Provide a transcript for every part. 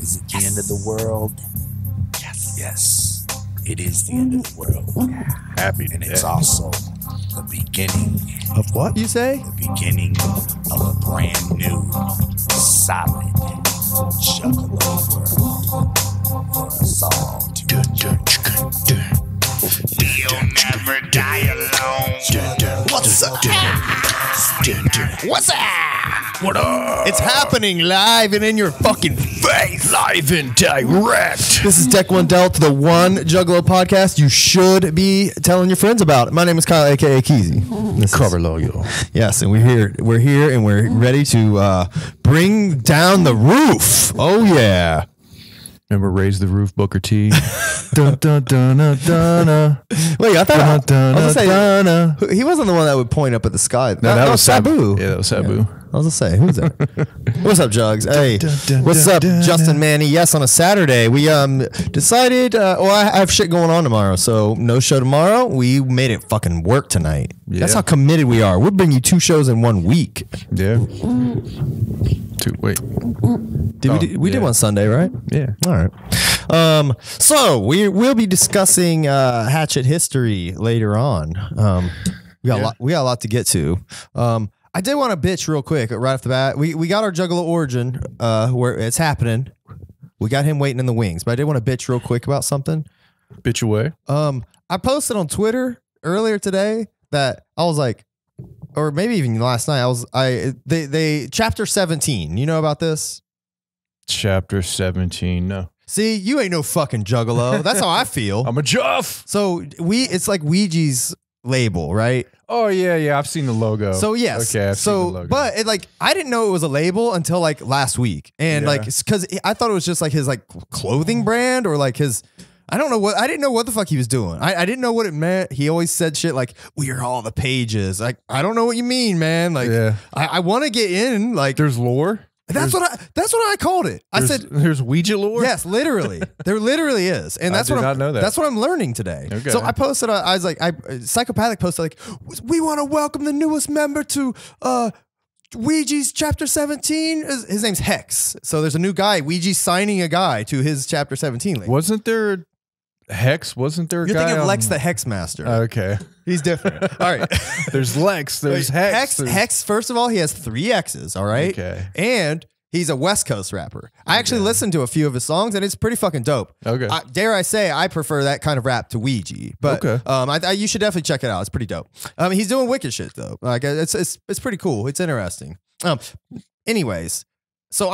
Is it the end of the world? Yes. Yes. It is the end of the world. Happy. And it's also the beginning. Of what you say? The beginning of a brand new, solid Juggalo world for us all to enjoy. We'll never die alone. What's up? What's up? What up? It's happening live and in your fucking face. Live and direct. This is Deck One Dealt, the one Juggalo podcast you should be telling your friends about. My name is Kyle, aka Keezy. This Cover is, logo. yes, and we're here, and we're ready to bring down the roof. Oh yeah. Remember Raise the Roof, Booker T? Dun, dun, dun, dun, dun, dun. Wait, I thought Dun, dun, I was dun, gonna dun, say he wasn't the one that would point up at the sky. No, that was Sabu. Yeah, that was Sabu. I was gonna say, who's that? What's up, Jugs? Hey, dun, dun, what's dun, up, dun, Justin dun. Manny? Yes, on a Saturday, we decided. I have shit going on tomorrow, so no show tomorrow. We made it fucking work tonight. Yeah. That's how committed we are. We'll bring you 2 shows in 1 week. Yeah. Wait. We did one Sunday, right? Yeah. All right. So we'll be discussing Hatchet History later on. We got a lot to get to. I did want to bitch real quick right off the bat. We got our Juggalo origin where it's happening. We got him waiting in the wings, but I did want to bitch real quick about something. Bitch away. I posted on Twitter earlier today that I was like, or maybe even last night, they chapter 17. You know about this? Chapter 17. No. See, you ain't no fucking Juggalo. That's how I feel. I'm a Juff. So it's like Ouija's label, right? Oh, yeah. I've seen the logo. So yes. Okay, I've seen the logo. But I didn't know it was a label until like last week. And Yeah. because I thought it was just like his like clothing brand or like his, I didn't know what the fuck he was doing. I didn't know what it meant. He always said shit like, we are all the pages. Like, I don't know what you mean, man. Like, Yeah. I want to get in. Like, There's lore. that's what I called it. I said, there's Ouija lore. yes, literally. There literally is. And that's I did what not know that. That's what I'm learning today. Okay. So I posted, I was like, Psychopathic posted like, we want to welcome the newest member to Ouija's chapter 17. His name's Hex. So there's a new guy. Ouija's signing a guy to his chapter 17 link. Wasn't there Hex? Wasn't there a You're guy thinking of on- Lex the Hex Master. Okay. He's different. All right. There's Lex. There's Hex. Hex, first of all, he has 3 X's, all right? Okay. And he's a West Coast rapper. I actually listened to a few of his songs, and it's pretty fucking dope. Okay. Dare I say, I prefer that kind of rap to Ouija. But Okay. you should definitely check it out. It's pretty dope. He's doing wicked shit, though. Like it's pretty cool. It's interesting. Anyways, so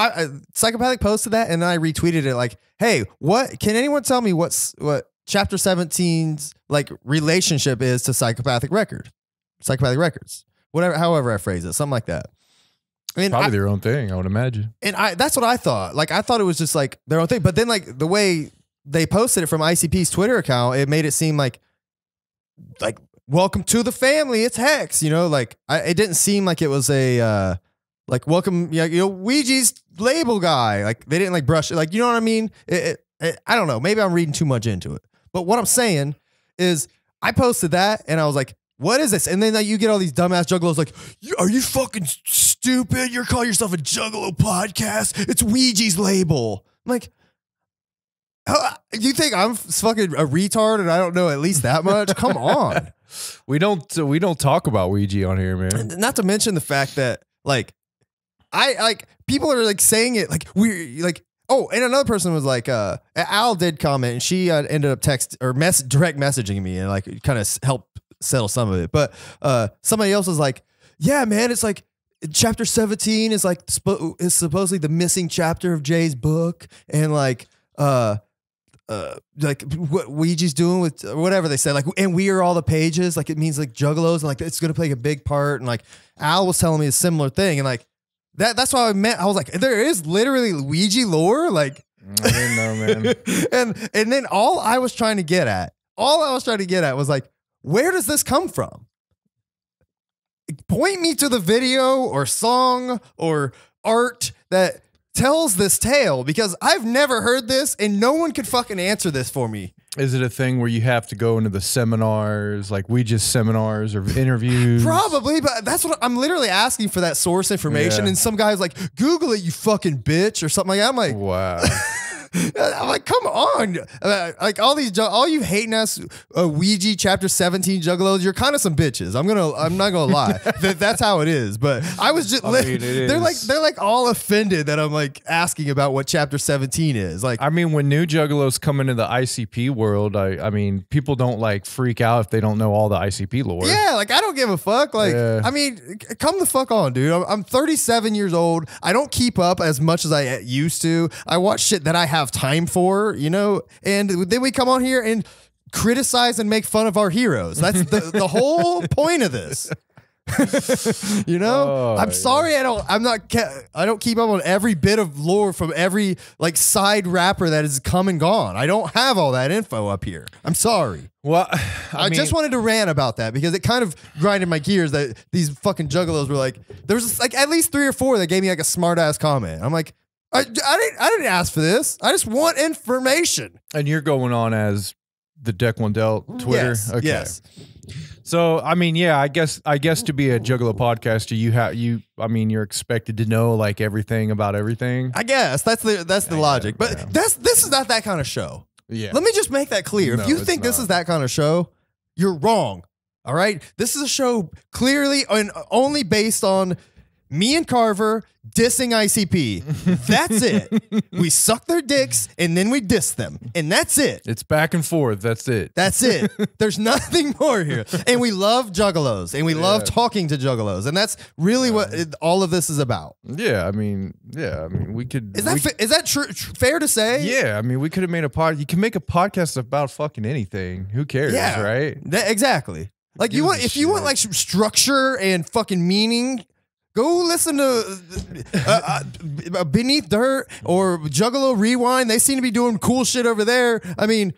Psychopathic posted that, and then I retweeted it like, hey, what? Can anyone tell me what Chapter 17's like relationship is to Psychopathic Records, whatever, however I phrase it, something like that. I mean, Probably their own thing, I would imagine. and that's what I thought. Like, I thought it was just like their own thing, but then like the way they posted it from ICP's Twitter account, it made it seem like welcome to the family. It's Hex, you know. Like, it didn't seem like it was a like welcome, Ouija's label guy. Like, they didn't like brush it. Like, you know what I mean? I don't know. Maybe I'm reading too much into it. But what I'm saying is, I posted that and I was like, what is this? And then you get all these dumbass juggalos like, are you fucking stupid? You're calling yourself a Juggalo podcast? It's Ouija's label. I'm like, you think I'm fucking a retard and I don't know at least that much? Come on. We don't talk about Ouija on here, man. Not to mention the fact that like, people are like saying it like we're like, oh, and another person was like, Al did comment and she ended up direct messaging me and like kind of helped settle some of it. But somebody else was like, yeah, man, it's like chapter 17 is like is supposedly the missing chapter of Jay's book, and like what Ouija's doing with whatever they said, like, and we are all the pages, like it means like Juggalos and like it's gonna play a big part. And like Al was telling me a similar thing, and like that's what I meant. I was like, there is literally Ouija lore, like I didn't know, man. and then all I was trying to get at was like, where does this come from? Point me to the video or song or art that tells this tale, because I've never heard this and no one could fucking answer this for me. Is it a thing where you have to go into the seminars, like Ouija's seminars or interviews? Probably, but that's what I'm literally asking for, that source information. Yeah. And some guy's like, Google it, you fucking bitch, or something like that. I'm like, Wow. I'm like, come on. Like all you hating ass Ouija chapter 17 juggalos, you're kind of some bitches. I'm not gonna lie. That's how it is. But I was just they're like all offended that I'm like asking about what chapter 17 is. Like, I mean, when new juggalos come into the ICP world, I mean, people don't like freak out if they don't know all the ICP lore. Yeah, like I don't give a fuck. Like, I mean, come the fuck on, dude. I'm 37 years old. I don't keep up as much as I used to. I watch shit that I have time for, you know, and then we come on here and criticize and make fun of our heroes. That's the whole point of this. You know, I'm sorry. I don't keep up on every bit of lore from every like side rapper that has come and gone. I don't have all that info up here. I'm sorry. Well, I just wanted to rant about that because it kind of grinded my gears that these fucking juggalos were like, there was like at least 3 or 4 that gave me like a smart ass comment. I'm like, I didn't ask for this. I just want information. And you're going on as the Deck One Delt Twitter. Yes, okay. Yes. So I mean, yeah, I guess to be a Juggalo podcaster, you're expected to know like everything about everything. I guess that's the logic. But this is not that kind of show. Yeah. Let me just make that clear. No, if you think this is that kind of show, you're wrong. All right? This is a show clearly and only based on me and Carver dissing ICP. That's it. We suck their dicks and then we diss them. And that's it. It's back and forth. That's it. That's it. There's nothing more here. And we love juggalos and we love talking to juggalos. And that's really what all of this is about. Yeah, I mean, we could. Is that fair to say? Yeah, I mean, we could have made a pod. You can make a podcast about fucking anything. Who cares, right? Exactly. Like if you want like structure and fucking meaning, go listen to Beneath Dirt or Juggalo Rewind. They seem to be doing cool shit over there. I mean,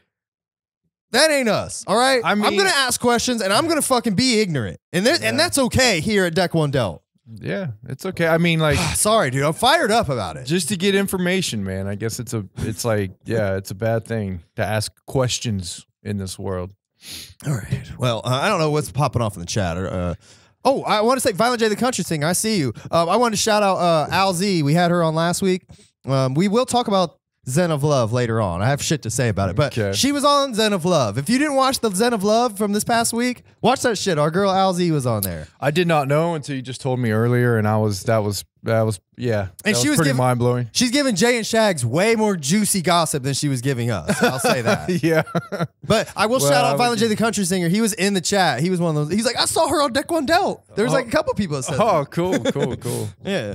that ain't us, all right? I'm going to ask questions, and I'm going to fucking be ignorant. And that's okay here at Deck One Delt. Yeah, it's okay. I mean, like... Sorry, dude. I'm fired up about it. Just to get information, man. I guess it's a bad thing to ask questions in this world. All right. Well, I don't know what's popping off in the chat. Oh, I want to say Violent J the Country Singer. I see you. I wanted to shout out Al Z. We had her on last week. We will talk about Zen of Love later on. I have shit to say about it. But she was on Zen of Love. If you didn't watch the Zen of Love from this past week, watch that shit. Our girl Al Z was on there. I did not know until you just told me earlier, and that was pretty mind blowing. She's giving Jay and Shags way more juicy gossip than she was giving us. I'll say that. Yeah. But I will shout out Violent J the Country Singer. He was in the chat. He was one of those. He's like, I saw her on Deck One Delt. There was like a couple people that said that. Cool. Yeah.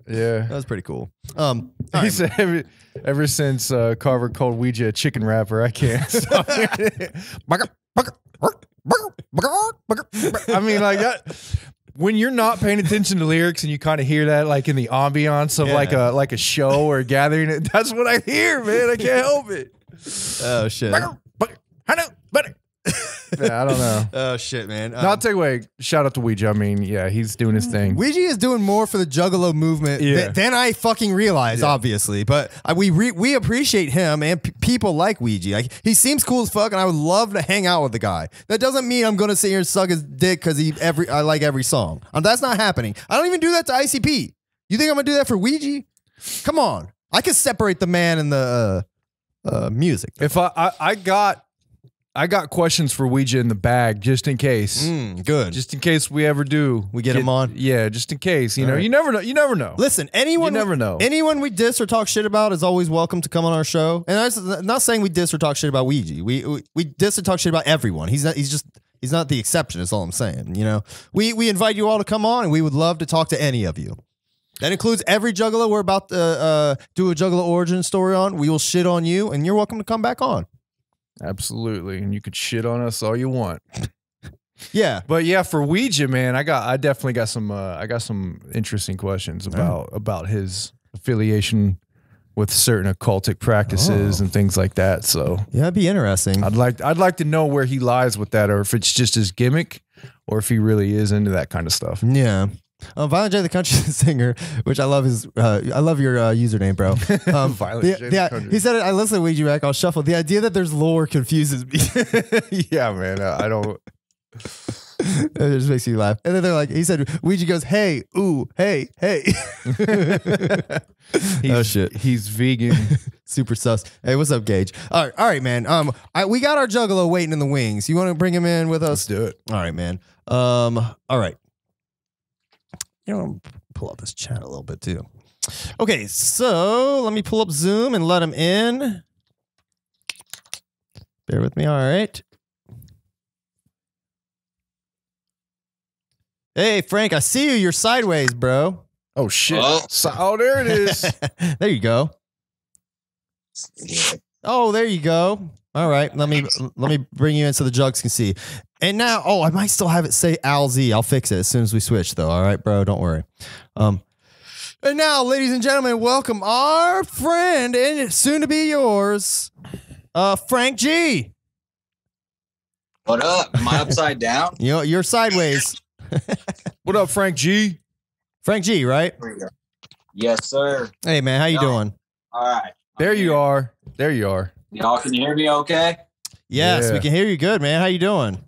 Yeah. That was pretty cool. He said ever since Carver called Ouija a chicken rapper, I can't stop. I mean, like that. When you're not paying attention to lyrics and you kind of hear that like in the ambiance of like a show or a gathering, that's what I hear, man. I can't help it. Oh shit. Yeah, I don't know. Oh shit, man. Not take away. Shout out to Ouija. I mean, yeah, he's doing his thing. Ouija is doing more for the Juggalo movement than I fucking realized, obviously. But we appreciate him and people like Ouija. Like, he seems cool as fuck, and I would love to hang out with the guy. That doesn't mean I'm gonna sit here and suck his dick because I like every song. That's not happening. I don't even do that to ICP. You think I'm gonna do that for Ouija? Come on. I can separate the man and the music. If I got questions for Ouija in the bag just in case. Good. Just in case we ever do. We get him on? Yeah, just in case. You know, you never know. You never know. Listen, anyone we diss or talk shit about is always welcome to come on our show. And I'm not saying we diss or talk shit about Ouija. We diss or talk shit about everyone. He's not the exception, is all I'm saying. You know, we invite you all to come on, and we would love to talk to any of you. That includes every Juggalo we're about to do a Juggalo origin story on. We will shit on you, and you're welcome to come back on. Absolutely, and you could shit on us all you want. Yeah, but yeah, for Ouija, man, I definitely got some interesting questions about his affiliation with certain occultic practices and things like that. So yeah, it'd be interesting. I'd like to know where he lies with that, or if it's just his gimmick, or if he really is into that kind of stuff. Yeah. Violent J the Country Singer, which I love I love your username, bro. Violent J the Country. He said, I listen to Ouija back, I'll shuffle. The idea that there's lore confuses me. Yeah, man. I don't. It just makes you laugh. And then they're like, he said, Ouija goes, hey, ooh, hey, hey. Oh shit. He's vegan. Super sus. Hey, what's up, Gage? All right, man. We got our Juggalo waiting in the wings. You want to bring him in with us? Let's do it. All right, man. All right. You know, pull up this chat a little bit too. Okay, so let me pull up Zoom and let him in. Bear with me. All right. Hey, Frank, I see you. You're sideways, bro. Oh shit! Oh, there it is. There you go. Oh, there you go. All right, let me bring you in so the jugs can see. And now, I might still have it say Al Z. I'll fix it as soon as we switch, though. All right, bro, don't worry. And now, ladies and gentlemen, welcome our friend and soon to be yours, Frank G. What up? Am I upside down? You're sideways. What up, Frank G? Frank G, right? Yes, sir. Hey, man, how you doing? All right. There you are. There you are. Y'all can you hear me okay? Yes, Yeah. we can hear you good, man. How you doing?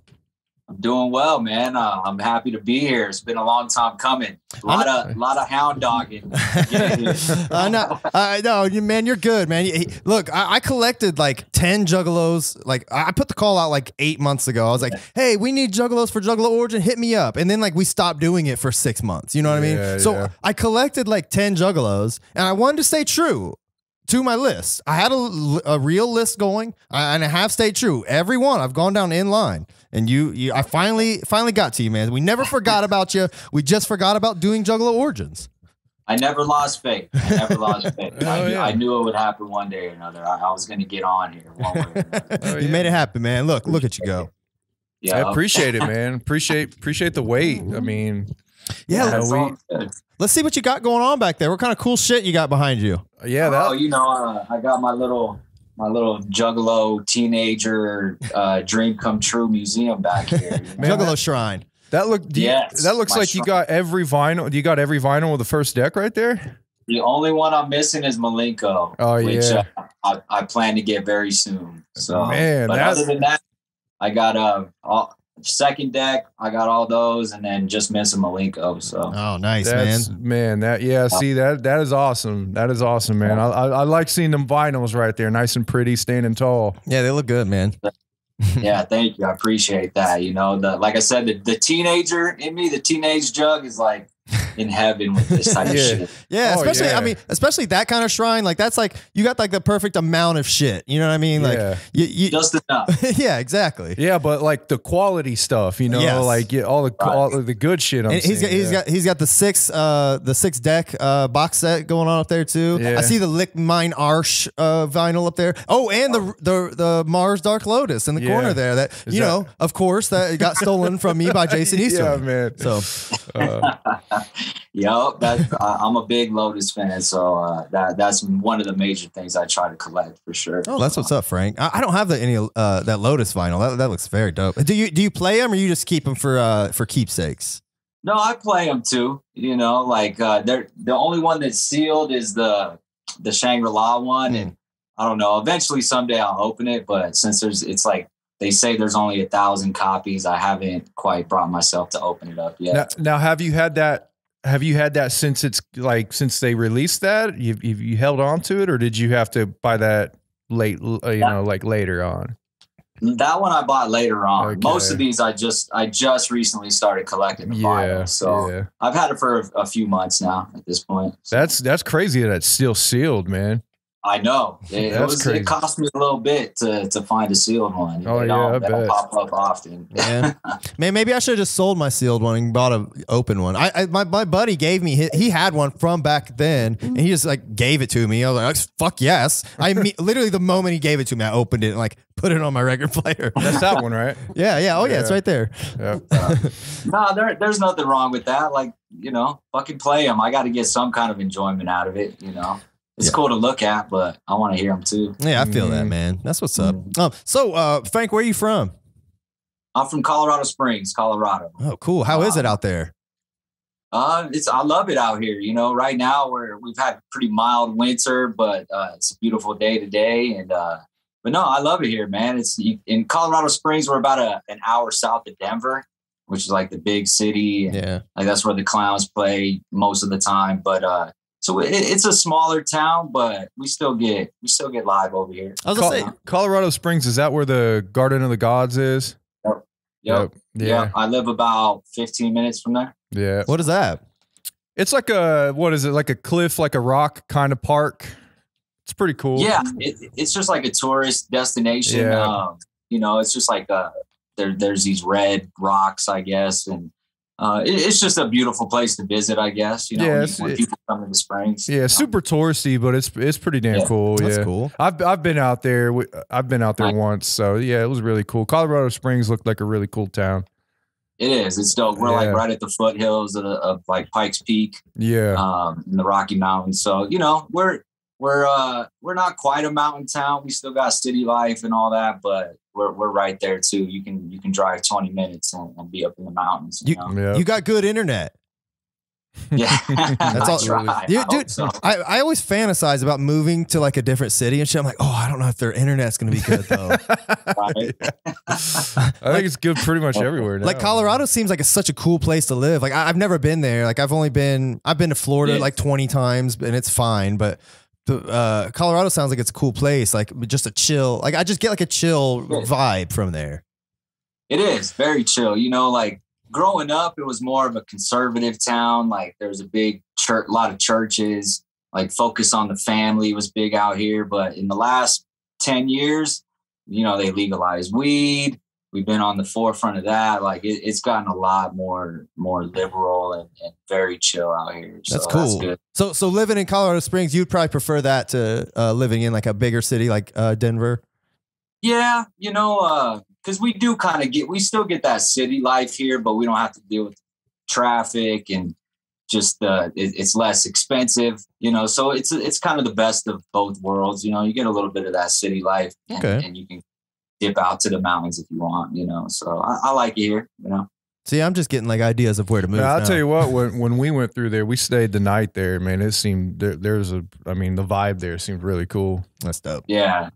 I'm doing well, man. I'm happy to be here. It's been a long time coming. A lot of hound dogging. I know, man. You're good, man. Look, I collected like 10 Juggalos. Like I put the call out like 8 months ago. I was like, hey, we need Juggalos for Juggalo Origin. Hit me up. And then like we stopped doing it for 6 months. You know what I mean? Yeah, So yeah. I collected like 10 Juggalos, and I wanted to stay true to my list. I had a real list going, and I have stayed true. Every one I've gone down in line. And I finally got to you, man. We never forgot about you. We just forgot about doing Juggalo Origins. I never lost faith. Yeah. I knew it would happen one day or another. I was going to get on here one way or another. You made it happen, man. Look at you go. Yeah, I appreciate it, man. Appreciate the wait. I mean, Yeah, that's all good. let's see what you got going on back there. What kind of cool shit you got behind you? yeah, that. I got my little Juggalo teenager dream come true museum back here. Man, Juggalo Shrine. That Yes, that looks my like you got every vinyl. You got every vinyl with the first deck right there. The only one I'm missing is Malenko. Oh, which, yeah. I plan to get very soon. So, Man, but that's- other than that, I got second deck. I got all those, and then just missing Malenko. So, Oh, nice, man. See that is awesome. That is awesome, man. I like seeing them vinyls right there, nice and pretty, standing tall. Yeah, they look good, man. yeah, thank you. I appreciate that. Like I said, the teenager in me, the teenage jug is like in heaven with this type of Yeah. shit. Yeah, Oh, especially yeah. I mean, especially that kind of shrine. Like that's like you got like the perfect amount of shit. You know what I mean? Like Yeah. you Just enough. yeah, exactly. Yeah, but like the quality stuff, Yes. like all the good shit. And he's got the six deck box set going on up there too. Yeah. I see the Lick Mine Arsh vinyl up there. Oh, and the Mars Dark Lotus in the Yeah. corner there. That Is that- of course, that got stolen from me by Jason Easter. Yeah, man. So Yup, I'm a big Lotus fan, so that's one of the major things I try to collect for sure. oh, that's what's up, Frank. I don't have any that Lotus vinyl. That looks very dope. Do you play them or you just keep them for keepsakes? No, I play them too. They're the only one that's sealed is the Shangri-La one, and I don't know. Eventually, someday I'll open it, but since it's like they say there's only 1,000 copies, I haven't quite brought myself to open it up yet. Now, have you had that? Have you had that since they released that? You held on to it, or did you have to buy that late? Like later on. That one I bought later on. Okay. Most of these I just recently started collecting the vinyl, so yeah. I've had it for a few months now at this point. So That's crazy that it's still sealed, man. I know That's crazy. it cost me a little bit to find a sealed one. Oh, They yeah, I don't bet. pop up often. Yeah, man. Maybe I should have just sold my sealed one and bought a open one. My buddy gave me he had one from back then, and he just like gave it to me. I was like, fuck yes. Literally the moment he gave it to me, I opened it and like put it on my record player. That's that one, right? Yeah. Oh yeah, it's right there. Yeah. No, there's nothing wrong with that. Like, fucking play them. I got to get some kind of enjoyment out of it. It's cool to look at, but I want to hear them too. Yeah, I feel that, man. That's what's up. So Frank, where are you from? I'm from Colorado Springs, Colorado. Oh, cool. How is it out there? I love it out here. Right now we've had pretty mild winter, but it's a beautiful day today. And but no, I love it here, man. It's in Colorado Springs. We're about an hour south of Denver, which is like the big city. And Yeah. like that's where the Clowns play most of the time. But So it's a smaller town, but we still get live over here. I was gonna say, Colorado Springs, is that where the Garden of the Gods is? Yep. Yeah. Yeah. I live about 15 minutes from there. Yeah. what is that? It's like what is it? Like a cliff, like a rock kind of park. It's pretty cool. Yeah. It's just like a tourist destination. Yeah. You know, it's just like there's these red rocks, I guess. And it's just a beautiful place to visit, I guess. You know, when people come to the Springs. Yeah, super touristy, but it's pretty damn cool. That's yeah, cool. I've been out there. I've been out there once, so yeah, it was really cool. Colorado Springs looked like a really cool town. It is. It's dope. We're like right at the foothills of like Pikes Peak. Yeah. In the Rocky Mountains. So you know, we're not quite a mountain town. We still got city life and all that, but we're right there too. You can drive 20 minutes and be up in the mountains. You got good internet. Yeah, that's all. Dude, so. I always fantasize about moving to like a different city and shit. I'm like, oh, I don't know if their internet's gonna be good though. Right. I think it's good pretty much everywhere now. Like Colorado seems like it's such a cool place to live. Like I've never been there. Like I've been to Florida like 20 times and it's fine, but Colorado sounds like it's a cool place. Like just a chill. Like I just get like a chill vibe from there. It is very chill. You know, like growing up, it was more of a conservative town. Like there's a big church, a lot of churches, like focus on the family was big out here. But in the last 10 years, you know, they legalized weed. We've been on the forefront of that. Like it's gotten a lot more liberal and very chill out here. So that's cool. That's good. So living in Colorado Springs, you'd probably prefer that to living in like a bigger city like Denver. Yeah, you know, because we do kind of we still get that city life here, but we don't have to deal with traffic and just it's less expensive, you know. So it's kind of the best of both worlds. You know, you get a little bit of that city life, and you can dip out to the mountains if you want, you know. So I like it here, you know. See, I'm just getting like ideas of where to move. I'll tell you what, when we went through there, we stayed the night there, man. It seemed the vibe there seemed really cool. That's dope. Yeah.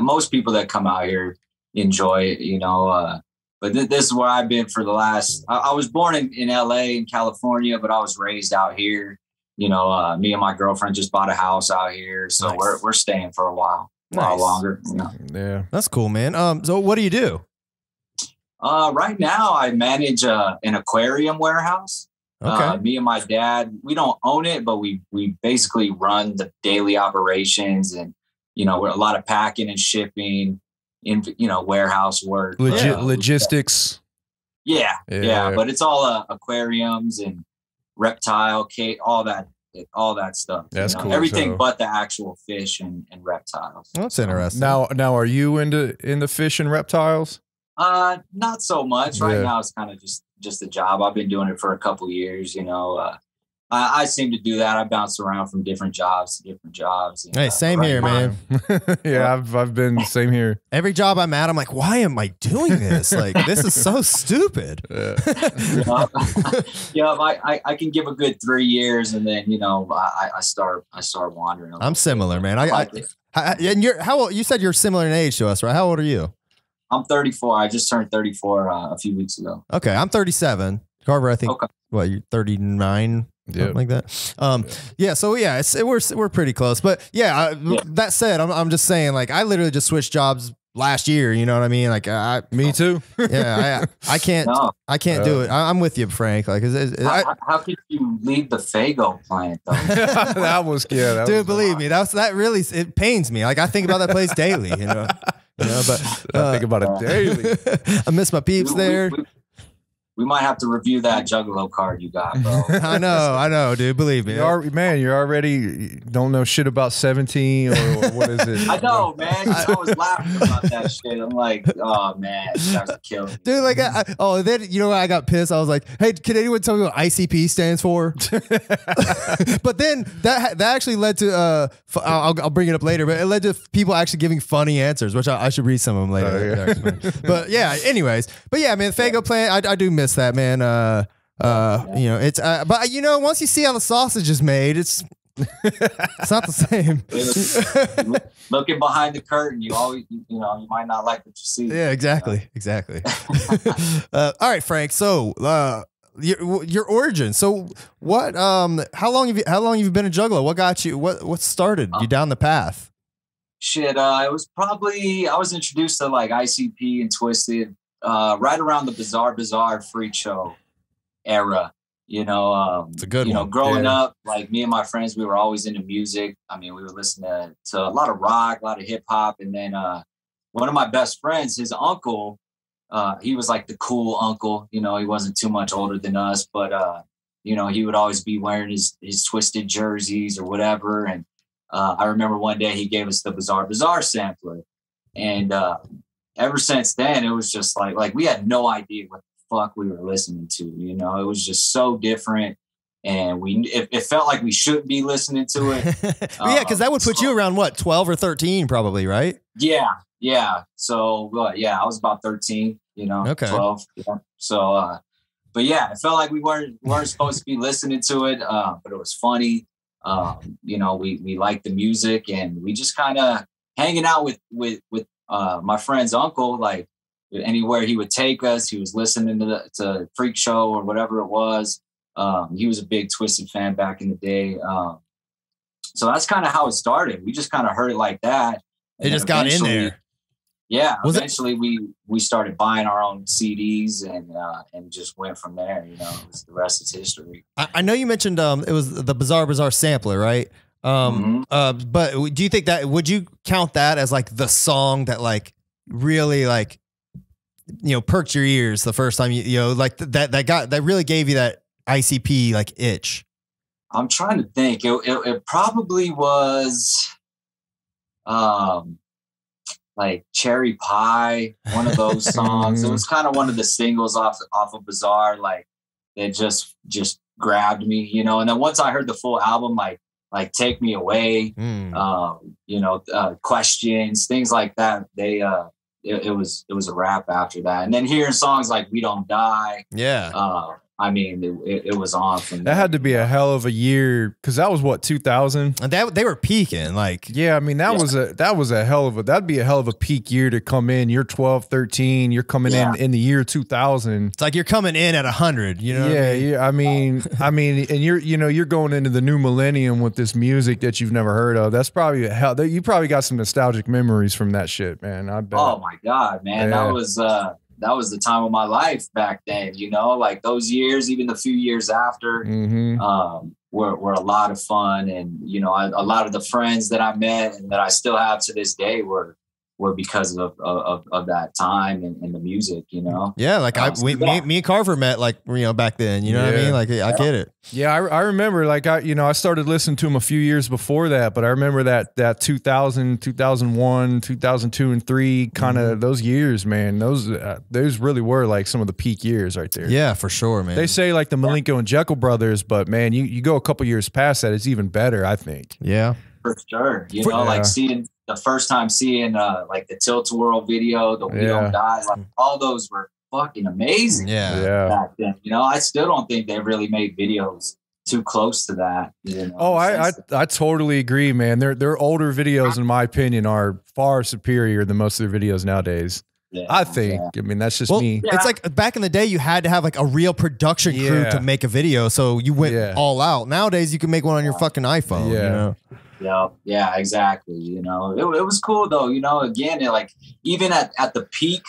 Most people that come out here enjoy it, you know. But this is where I've been for the last. I was born in LA in California, but I was raised out here. You know, me and my girlfriend just bought a house out here, so nice. we're staying for a while longer. You know? Yeah, that's cool, man. So what do you do? Right now, I manage an aquarium warehouse. Okay. Me and my dad, we don't own it, but we basically run the daily operations, and you know, we're a lot of packing and shipping, warehouse work, logistics. Yeah. But it's all aquariums and reptile, all that stuff. That's cool. Everything but the actual fish and reptiles. That's interesting. Now, are you into fish and reptiles? Not so much. Right now, it's kind of just a job. I've been doing it for a couple years. You know, I seem to do that. I bounce around from different jobs to different jobs. And, hey, same here, man. Yeah, I've been same here. Every job I'm at, I'm like, why am I doing this? Like, this is so stupid. I can give a good 3 years, and then I start wandering. I'm similar, man. And you're how old? You said you're similar in age to us, right? How old are you? I'm 34. I just turned 34 a few weeks ago. Okay, I'm 37. Carver, I think. Okay. What, you're 39? Something like that. So we're pretty close. But that said, I'm just saying, like, I literally just switched jobs last year. You know what I mean? Like, me too. Yeah, I can't do it. I'm with you, Frank. Like, how could you leave the Fago plant though? Dude, believe me, that really it pains me. Like, I think about that place daily. You know, but I think about it daily. I miss my peeps there. We might have to review that Juggalo card you got, bro. I know, dude. Believe me. You're already don't know shit about 17 or what is it? I know, man. I was laughing about that shit. I'm like, oh, man, that's killing me. Dude, like, then, you know what? I got pissed. I was like, hey, can anyone tell me what ICP stands for? But then that actually led to, I'll bring it up later, but it led to people actually giving funny answers, which I should read some of them later. But yeah, anyways. But yeah, man, Fago plant, I do miss that, man. It's but once you see how the sausage is made, it's not the same. Looking behind the curtain, you always you might not like what you see. Yeah, exactly. All right, Frank. So your origin. So what? How long have you been a Juggalo? What got you? What started you down the path? Shit, it was probably I was introduced to like ICP and Twisted right around the Bizarre Freak Show era. You know, it's a good you know, one. growing up, like me and my friends, we were always into music. I mean, we were listening to a lot of rock, a lot of hip hop, and then one of my best friends, his uncle, he was like the cool uncle. You know, he wasn't too much older than us, but you know, he would always be wearing his Twisted jerseys or whatever. And I remember one day he gave us the Bizarre sampler, and ever since then, it was just like we had no idea what the fuck we were listening to. You know, it was just so different, and it felt like we shouldn't be listening to it. Yeah, because that would put you around what, 12 or 13, probably, right? Yeah. So, yeah, I was about 13, you know, okay. 12. Yeah. So, but yeah, it felt like we weren't supposed to be listening to it, but it was funny. You know, we liked the music, and we just kind of hanging out with my friend's uncle, like anywhere he would take us. He was listening to Freak Show or whatever it was. He was a big Twisted fan back in the day. So that's kind of how it started. We just kind of heard it like that. It just got in there. Yeah. Eventually we started buying our own CDs and just went from there. You know, the rest is history. I know you mentioned it was the Bizarre sampler, right? But do you think would you count that as like the song that like really like, you know, perked your ears the first time you know, like that really gave you that ICP like itch? I'm trying to think. It probably was like Cherry Pie, one of those songs. It was kind of one of the singles off of Bizarre, like that just grabbed me, you know. And then once I heard the full album, like Take Me Away, you know, Questions, things like that, it was a wrap after that. And then hearing songs like We Don't Die, I mean, it was on from that. Had to be a hell of a year, because that was what, 2000. And they were peaking, like, yeah. I mean, that'd be a hell of a peak year to come in. You're 12, 13. You're coming in the year 2000. It's like you're coming in at 100. You know? Yeah. I mean, and you're going into the new millennium with this music that you've never heard of. That's probably a hell. You probably got some nostalgic memories from that shit, man. I bet. Oh my God, man, that was the time of my life back then, you know, like those years, even the few years after, were a lot of fun. And, you know, a lot of the friends that I met and that I still have to this day were because of that time and the music, you know? Yeah. Like me and Carver met, like, you know, back then, you know what I mean? Like, I get it. Yeah. I remember, like, I started listening to him a few years before that, but I remember that 2000, 2001, 2002 and 3 kind of those years, man, those really were like some of the peak years right there. Yeah, for sure, man. They say like the Malenko and Jekyll brothers, but man, you go a couple years past that, it's even better, I think. Yeah. For sure. You know, like the first time seeing like the Tilt-A-Whirl video, the We Don't Die, like all those were fucking amazing. Yeah. Back then. You know, I still don't think they really made videos too close to that. You know, oh, I totally agree, man. Their older videos, in my opinion, are far superior than most of their videos nowadays. Yeah, I think. Yeah. I mean, that's just me. It's like back in the day, you had to have like a real production crew to make a video, so you went all out. Nowadays, you can make one on your fucking iPhone. Yeah. You know? Yeah, exactly. You know, it was cool though. You know, again, like even at the peak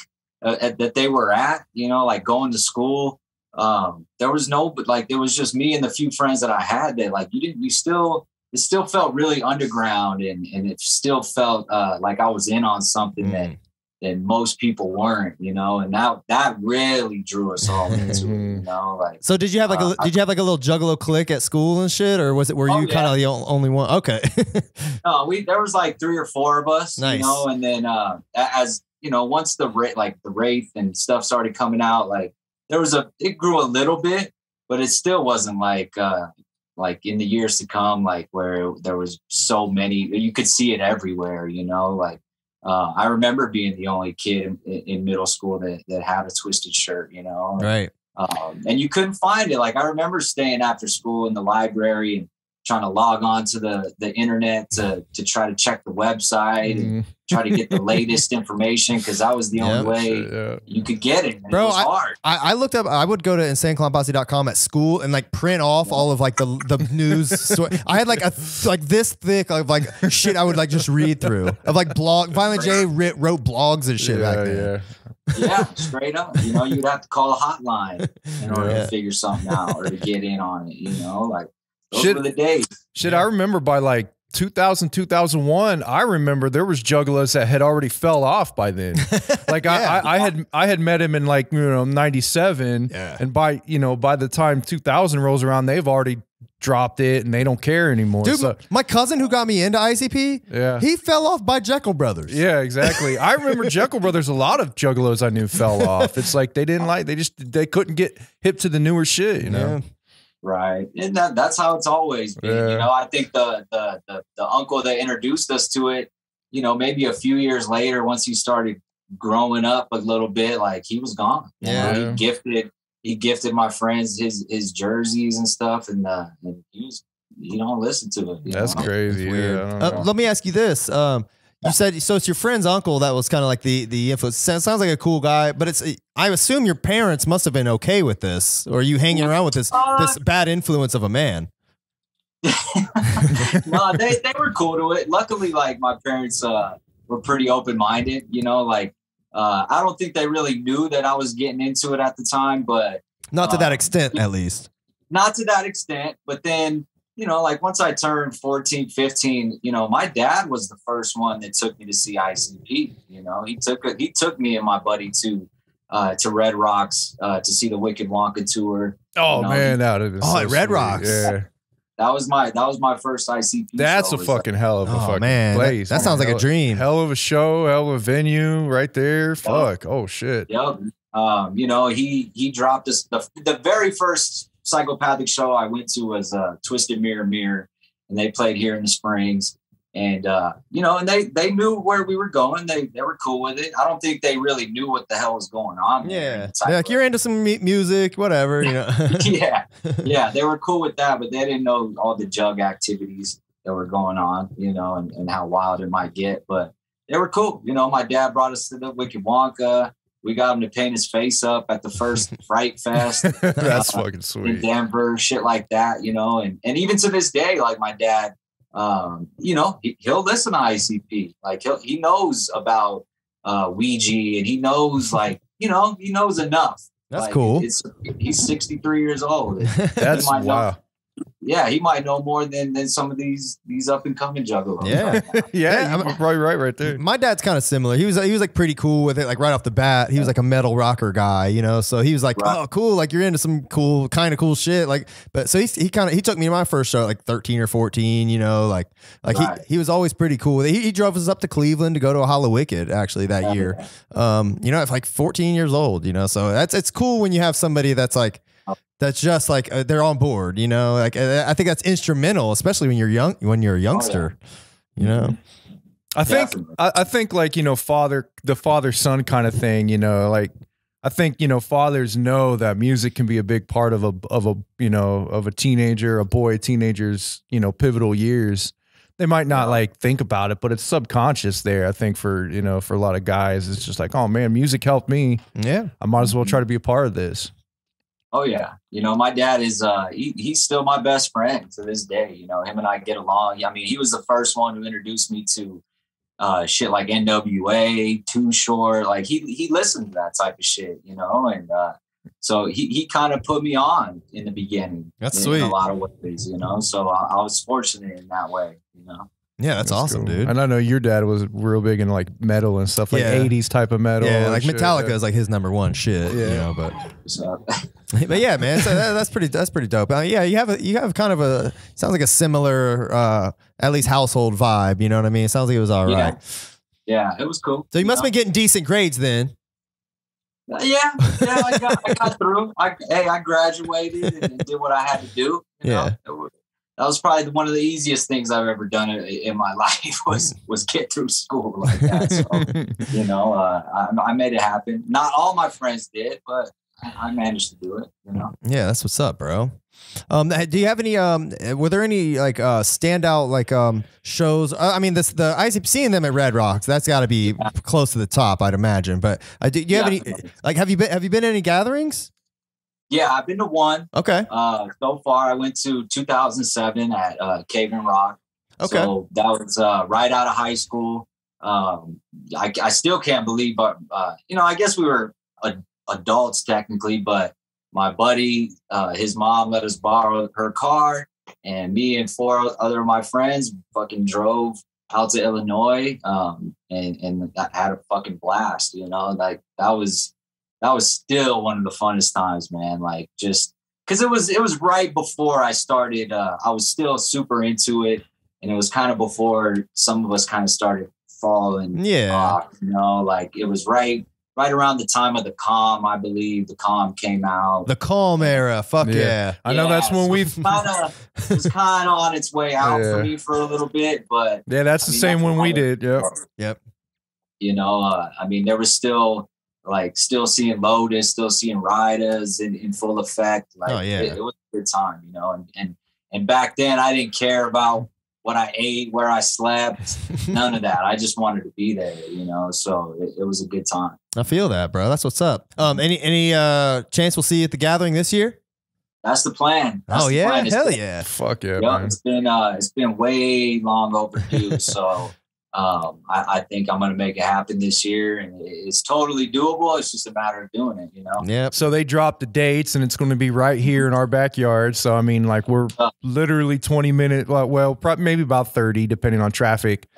that they were at, you know, like going to school, there was it was just me and the few friends that I had that like it still felt really underground and it still felt like I was in on something that most people weren't, you know, and that really drew us all into it, you know, like. So did you have like a little Juggalo clique at school and shit, or were you kind of the only one? Okay. No, there was like 3 or 4 of us, nice. You know, and then as you know, once the Wraith and stuff started coming out, like it grew a little bit, but it still wasn't like in the years to come, like where there was so many, you could see it everywhere, you know, like. I remember being the only kid in middle school that had a Twisted shirt, you know? Right. And you couldn't find it. Like I remember staying after school in the library trying to log on to the internet to try to check the website and try to get the latest information, because that was the only way you could get it. And bro, it was hard. I looked up, I would go to insaneclownposse.com at school and like print off all of like the news. I had like this thick of like shit I would like just read through of like blog. Violent J wrote blogs and shit back then. Yeah, straight up. You know, you'd have to call a hotline in order to figure something out or to get in on it, you know, like those were the days. Shit, I remember by like 2000, 2001, I remember there was juggalos that had already fell off by then. Like I had met him in like, 97. Yeah. And by the time 2000 rolls around, they've already dropped it and they don't care anymore. Dude, so, my cousin who got me into ICP, he fell off by Jekyll Brothers. Yeah, exactly. I remember Jekyll Brothers, a lot of juggalos I knew fell off. It's like they couldn't get hip to the newer shit, you know? Yeah. Right. And that's how it's always been. You know, I think the uncle that introduced us to it, you know, maybe a few years later, once he started growing up a little bit, like he was gone. You know, he gifted my friends his jerseys and stuff, and he don't listen to it. That's crazy. Yeah, let me ask you this. You said, so it's your friend's uncle that was kind of like the influence. Sounds like a cool guy, but I assume your parents must have been okay with this, or are you hanging around with this bad influence of a man? No, they were cool to it. Luckily, like my parents were pretty open-minded, you know, like I don't think they really knew that I was getting into it at the time, but not to that extent, at least. Not to that extent, but then, you know, like once I turned 14, 15, you know, my dad was the first one that took me to see ICP. You know, he took me and my buddy to Red Rocks to see the Wicked Wonka tour. Oh, you know, man, that is so Red sweet. Rocks. Yeah. That was my first ICP. That's show. a fucking hell of a fucking place. That sounds like a dream. Hell of a show, hell of a venue right there. Fuck. Oh shit. Yep. You know, he dropped us the very first psychopathic show I went to was Twisted Mirror, and they played here in the Springs. And you know, and they knew where we were going. They were cool with it. I don't think they really knew what the hell was going on. Yeah, like you're into some music, whatever. You know. yeah, they were cool with that, but they didn't know all the jug activities that were going on. You know, and how wild it might get. But they were cool. You know, my dad brought us to the Wicked Wonka. We got him to paint his face up at the first Fright Fest. That's fucking sweet. In Denver, shit like that. You know, and even to this day, like my dad. You know, he'll listen to ICP. Like he knows about Ouija, and he knows, like, you know, he knows enough. That's like, cool. He's 63 years old. That's wow. Yeah, he might know more than some of these up and coming juggalos. Yeah, yeah, you're probably right there. My dad's kind of similar. He was like pretty cool with it. Like right off the bat, he was like a metal rocker guy, you know. So he was like, oh, cool. Like you're into some kind of cool shit. Like, but so he took me to my first show at like 13 or 14. You know, like he was always pretty cool with it. He drove us up to Cleveland to go to a Hollow Wicked actually that year. You know, at like 14 years old. You know, so it's cool when you have somebody that's just like they're on board, you know. Like I think that's instrumental, especially when you're young, when you're a youngster, you know. I think like, you know, the father-son kind of thing, you know, like I think, you know, fathers know that music can be a big part of a teenager's, you know, pivotal years. They might not like think about it, but it's subconscious there. I think for a lot of guys, it's just like, oh man, music helped me. Yeah, I might as well try to be a part of this. Oh yeah. You know, my dad is, he's still my best friend to this day. You know, him and I get along. I mean, he was the first one who introduced me to shit like NWA, Too Short. Like he listened to that type of shit, you know? And so he kind of put me on in the beginning. That's sweet. In a lot of ways, you know? So I was fortunate in that way, you know? Yeah, that's awesome, cool, dude. And I know your dad was real big in like metal and stuff, like 80s type of metal. Yeah, like Metallica is like his #1 shit. Yeah, you know, but yeah, man, so that's pretty dope. Yeah, you have kind of sounds like a similar at least household vibe. You know what I mean? It sounds like it was all right. Yeah, it was cool. So you must have been getting decent grades then. Yeah, I got through. I graduated and did what I had to do. You know? That was probably one of the easiest things I've ever done in my life was get through school like that. So, you know, I made it happen. Not all my friends did, but I managed to do it, you know? Yeah, that's what's up, bro. Do you have any, were there any like, standout, like, shows? I mean, the ICP, seeing them at Red Rocks, that's gotta be close to the top, I'd imagine. But do you have any, like, have you been to any gatherings? Yeah, I've been to one. Okay. So far I went to 2007 at Cave and Rock. Okay. So that was right out of high school. I still can't believe, but you know, I guess we were adults technically, but my buddy, his mom let us borrow her car, and me and 4 other of my friends fucking drove out to Illinois, and I had a fucking blast, you know, like that was still one of the funnest times, man. Like, just because it was right before I started, I was still super into it, and it was kind of before some of us kind of started falling off, you know, like it was right around the time of the Calm, I believe. The Calm came out. The Calm era. Fuck yeah. I know that's when it was kind of on its way out for me for a little bit, but yeah, that's the same one we did. Yep. You know, I mean, there was still seeing Lotus, still seeing Ridas in full effect. Like, it was a good time, you know, and back then I didn't care about what I ate, where I slept, none of that. I just wanted to be there, you know, so it was a good time. I feel that, bro. That's what's up. Any chance we'll see you at the gathering this year? That's the plan. That's the plan. Hell yeah. Fuck yeah, yep, man. It's been way long overdue. So I think I'm going to make it happen this year, and it's totally doable. It's just a matter of doing it, you know? Yeah. So they dropped the dates, and it's going to be right here in our backyard. So, I mean, like, we're literally 20 minutes, well, probably maybe about 30, depending on traffic.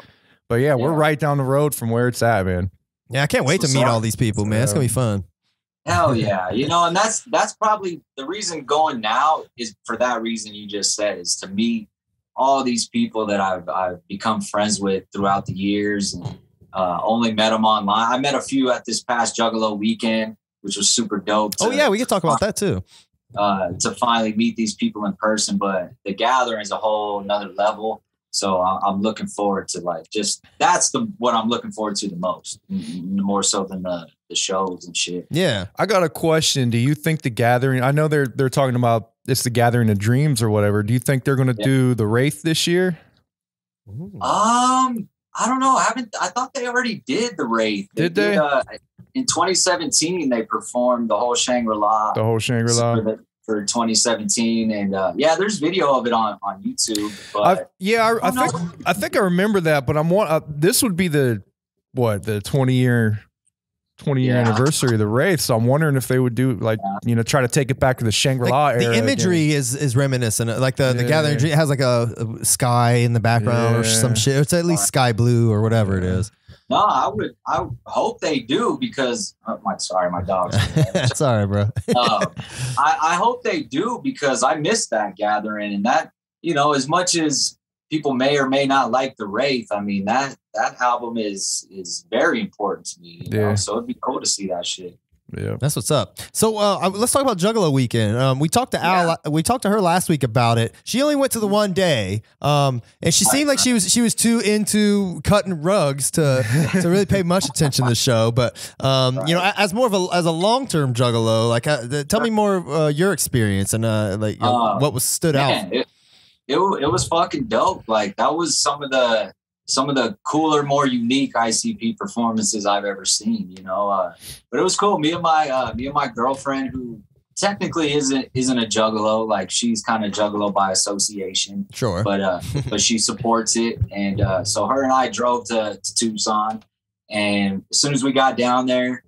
But yeah, we're right down the road from where it's at, man. Yeah, I can't wait to meet all these people, man. It's going to be fun. Hell yeah. You know, and that's probably the reason going now is for that reason you just said, is to meet all these people that I've become friends with throughout the years, and only met them online. I met a few at this past Juggalo Weekend, which was super dope. Oh yeah, we can talk about that too. To finally meet these people in person, but the gathering is a whole another level. So I'm looking forward to, like, just that's what I'm looking forward to the most, more so than the shows and shit. Yeah, I got a question. Do you think the gathering? I know they're talking about it's the Gathering of Dreams or whatever. Do you think they're going to do the Wraith this year? I don't know. I thought they already did the Wraith. Did they? In 2017, they performed the whole Shangri-La. The whole Shangri-La. For 2017, and there's video of it on YouTube. But I think I remember that, but this would be the 20-year anniversary of the Wraith, so I'm wondering if they would do, like, you know, try to take it back to the Shangri-La era. The imagery is reminiscent, like the Gathering. It has like a sky in the background or some shit. It's at least sky blue or whatever it is. No, I hope they do, because my dog's sorry, bro. I hope they do, because I missed that gathering, and that, you know, as much as people may or may not like the Wraith, I mean, that album is very important to me, you know? So it'd be cool to see that shit. Yeah, that's what's up. So let's talk about Juggalo Weekend. We talked to Al. We talked to her last week about it. She only went to the one day, and she seemed like she was too into cutting rugs to really pay much attention to the show. But you know, as more of a long-term Juggalo, like, tell me more of your experience and what was stood out. It was fucking dope. Like, that was some of the cooler, more unique ICP performances I've ever seen, you know. But it was cool. Me and my girlfriend, who technically isn't a Juggalo, like, she's kind of Juggalo by association. Sure. But she supports it, and so her and I drove to Tucson, and as soon as we got down there,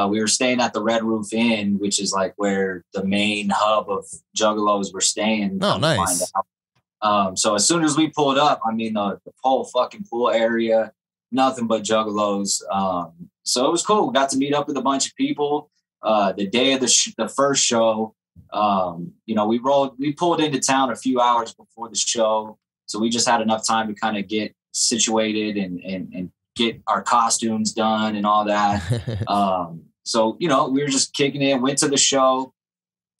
we were staying at the Red Roof Inn, which is like where the main hub of Juggalos were staying. Oh, nice. So as soon as we pulled up, I mean, the whole fucking pool area, nothing but Juggalos. So it was cool. We got to meet up with a bunch of people. The day of the first show, you know, we pulled into town a few hours before the show, so we just had enough time to kind of get situated and get our costumes done and all that. So, you know, we were just kicking it, went to the show.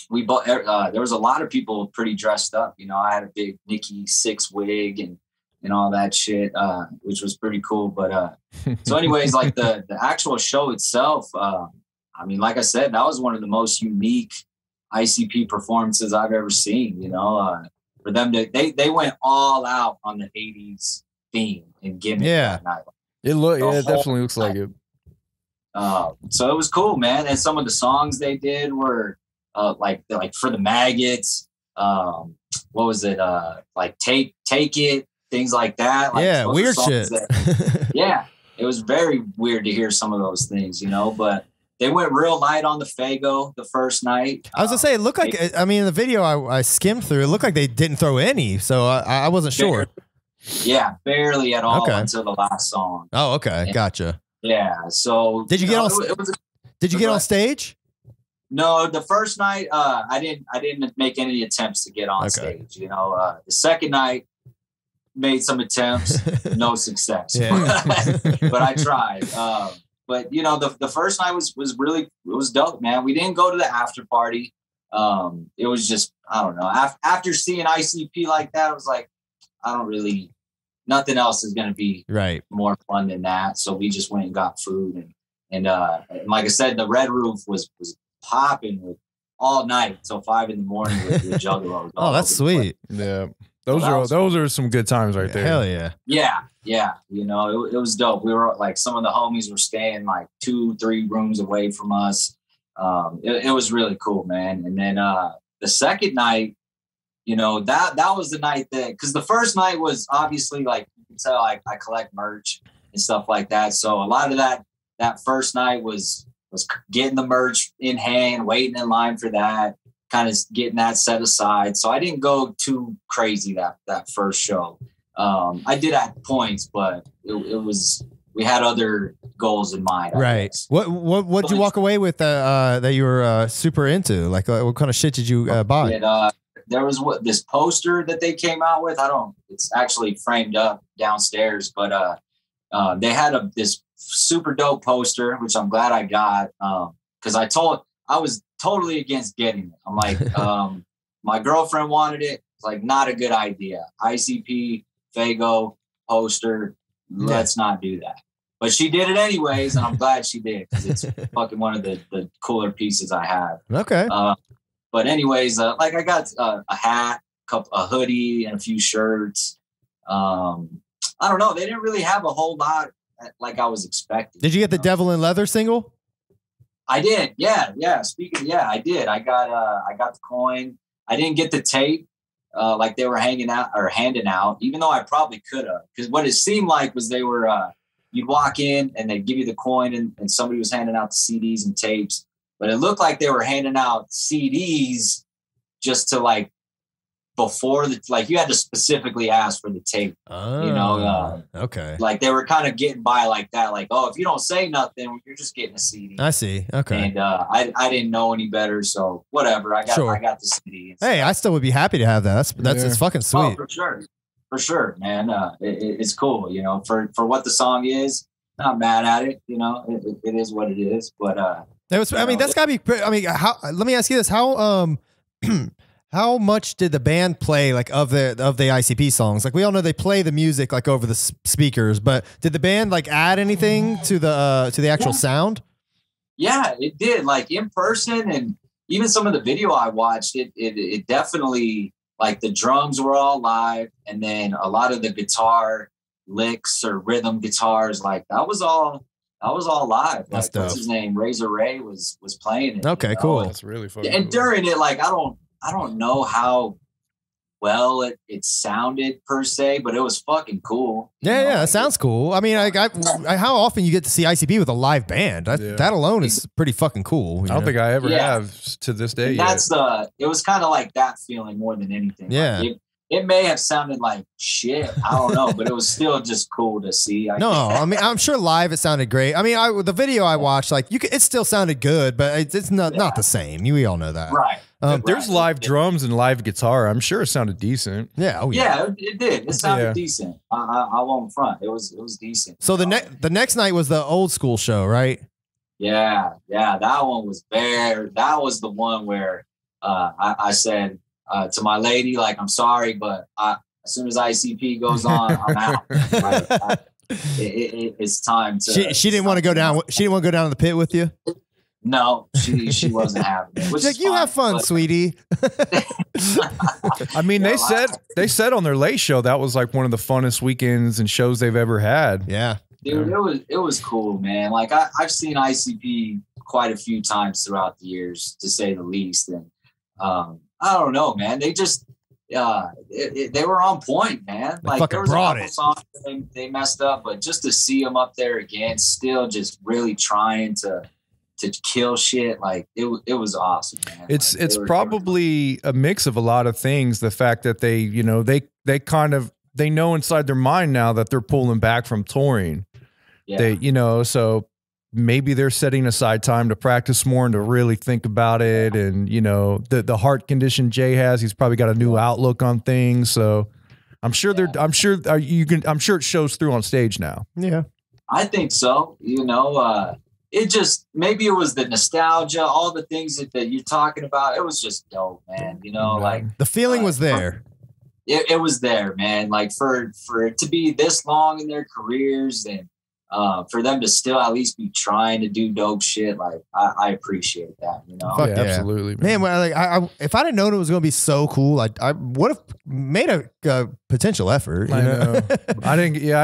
We bought, there was a lot of people pretty dressed up. You know, I had a big Nikki Sixx wig and all that shit, which was pretty cool. But so anyways, like the actual show itself, I mean, like I said, that was one of the most unique ICP performances I've ever seen. You know, for them to they went all out on the '80s theme and gimmick that night. It definitely looks like it. So it was cool, man. And some of the songs they did were like For the Maggots. What was it? Like Take It, things like that. Like, weird shit. It was very weird to hear some of those things, you know, but they went real light on the Faygo the first night. I was gonna say, it looked like, I mean, in the video I skimmed through, it looked like they didn't throw any, so I wasn't sure. Yeah, barely at all until the last song. Oh, okay, gotcha. Yeah, so did you get on? Did you get on stage? No, the first night I didn't make any attempts to get on stage. You know, the second night made some attempts, no success. But I tried. But you know, the first night was really, it was dope, man. We didn't go to the after party. It was just, I don't know. After seeing ICP like that, I was like, nothing else is going to be more fun than that. So we just went and got food and like I said, the Red Roof was popping with all night till 5 a.m. with Juggalo. Oh, that's sweet. Yeah. Those are some good times right there. Hell yeah. Yeah. You know, it was dope. We were like, some of the homies were staying like 2-3 rooms away from us. It was really cool, man. And then the second night, you know, that was the night because the first night was obviously, like you can tell, I collect merch and stuff like that. So a lot of that first night was getting the merch in hand, waiting in line for that, kind of getting that set aside. So I didn't go too crazy that first show. I did at points, but it was, we had other goals in mind. Right. What did you walk away with that you were super into? Like, what kind of shit did you buy? There was this poster that they came out with. It's actually framed up downstairs, but they had this super dope poster, which I'm glad I got. Cause I was totally against getting it. I'm like, my girlfriend wanted it. It's like, not a good idea. ICP, Faygo, poster. Let's not do that. But she did it anyways. And I'm glad she did, because it's fucking one of the cooler pieces I have. Okay. But anyways, like I got a hat, a hoodie, and a few shirts. I don't know. They didn't really have a whole lot like I was expecting. Did you get the Devil in Leather single? I did. Yeah. I did. I got the coin. I didn't get the tape like they were handing out, even though I probably could have. Because what it seemed like was they were, you'd walk in and they'd give you the coin and somebody was handing out the CDs and tapes. But it looked like they were handing out CDs just to like, before you had to specifically ask for the tape, you know, okay. Like they were kind of getting by like that. Like, oh, if you don't say nothing, you're just getting a CD. I see. Okay. And I didn't know any better. So whatever. I got the CD. Hey, I still would be happy to have that. It's fucking sweet. Oh, for sure, man. It's cool. You know, for what the song is, not mad at it. You know, it is what it is. But that's gotta be. I mean, let me ask you this: how much did the band play like of the ICP songs? Like, we all know they play the music like over the speakers, but did the band like add anything to the actual sound? Yeah, it did. Like in person, and even some of the video I watched, it definitely, like the drums were all live, and then a lot of the guitar licks or rhythm guitars, like that was all live. That's like, what's his name? Razor Ray was playing it. Okay, cool. That's really fun. And during it, like I don't know how well it sounded per se, but it was fucking cool. Yeah, it sounds cool. I mean, how often you get to see ICP with a live band? That alone is pretty fucking cool. I don't think I ever have to this day. That's it was kind of like that feeling more than anything. Yeah. Like it may have sounded like shit. I don't know, but it was still just cool to see. I mean, I'm sure live it sounded great. I mean, the video I watched, like it still sounded good, but it's not the same. We all know that, right? There's live drums and live guitar. I'm sure it sounded decent. Yeah. Oh, yeah. It did. It sounded decent. I won't front. It was decent. So the next night was the old school show, right? Yeah. That one was that was the one where I said to my lady, like, I'm sorry, but as soon as ICP goes on, I'm out. It's time to. She didn't want to go down. She didn't want to go down to the pit with you. No, she wasn't having it. Which She's like, you have fun, sweetie. I mean, they said on their late show that was like one of the funnest weekends and shows they've ever had. Yeah. Dude, it was cool, man. Like I've seen ICP quite a few times throughout the years, to say the least. And I don't know, man. They just they were on point, man. Like there was a couple songs they messed up, but just to see them up there again, still just really trying to kill shit, like it was awesome, man. It's probably a mix of a lot of things. The fact that they, you know, they know inside their mind now that they're pulling back from touring. Yeah. They, you know, so maybe they're setting aside time to practice more and to really think about it. And, you know, the heart condition Jay has, he's probably got a new outlook on things. So I'm sure I'm sure it shows through on stage now. Yeah. I think so. You know, it just, maybe it was the nostalgia, all the things that you're talking about. It was just dope, man. You know, like the feeling was there. It was there, man. Like for it to be this long in their careers, and for them to still at least be trying to do dope shit, like I appreciate that, you know. Fuck yeah. Absolutely, man. Like I if I'd have known it was going to be so cool, I would have made a potential effort. You know? I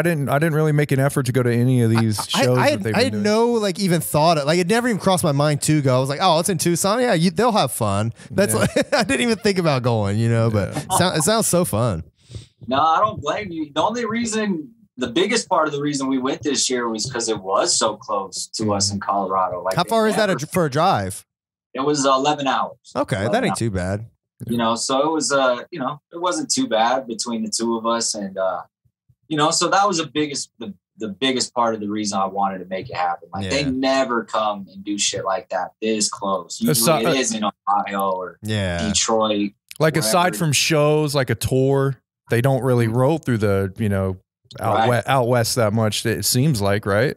didn't really make an effort to go to any of these shows. I had no like even thought it. Like it never even crossed my mind to go. I was like, oh, it's in Tucson. Yeah, they'll have fun. That's like, I didn't even think about going. You know, but it sounds so fun. No, I don't blame you. The biggest part of the reason we went this year was because it was so close to us in Colorado. Like, how far is that for a drive? It was 11 hours. Okay, that ain't too bad. You know, so it was, you know, it wasn't too bad between the two of us. And, you know, so that was the biggest part of the reason I wanted to make it happen. Like they never come and do shit like that this close. Usually it is in Ohio or Detroit. Like wherever. Aside from shows, like a tour, they don't really roll through the, you know, out west that much. It seems like, right?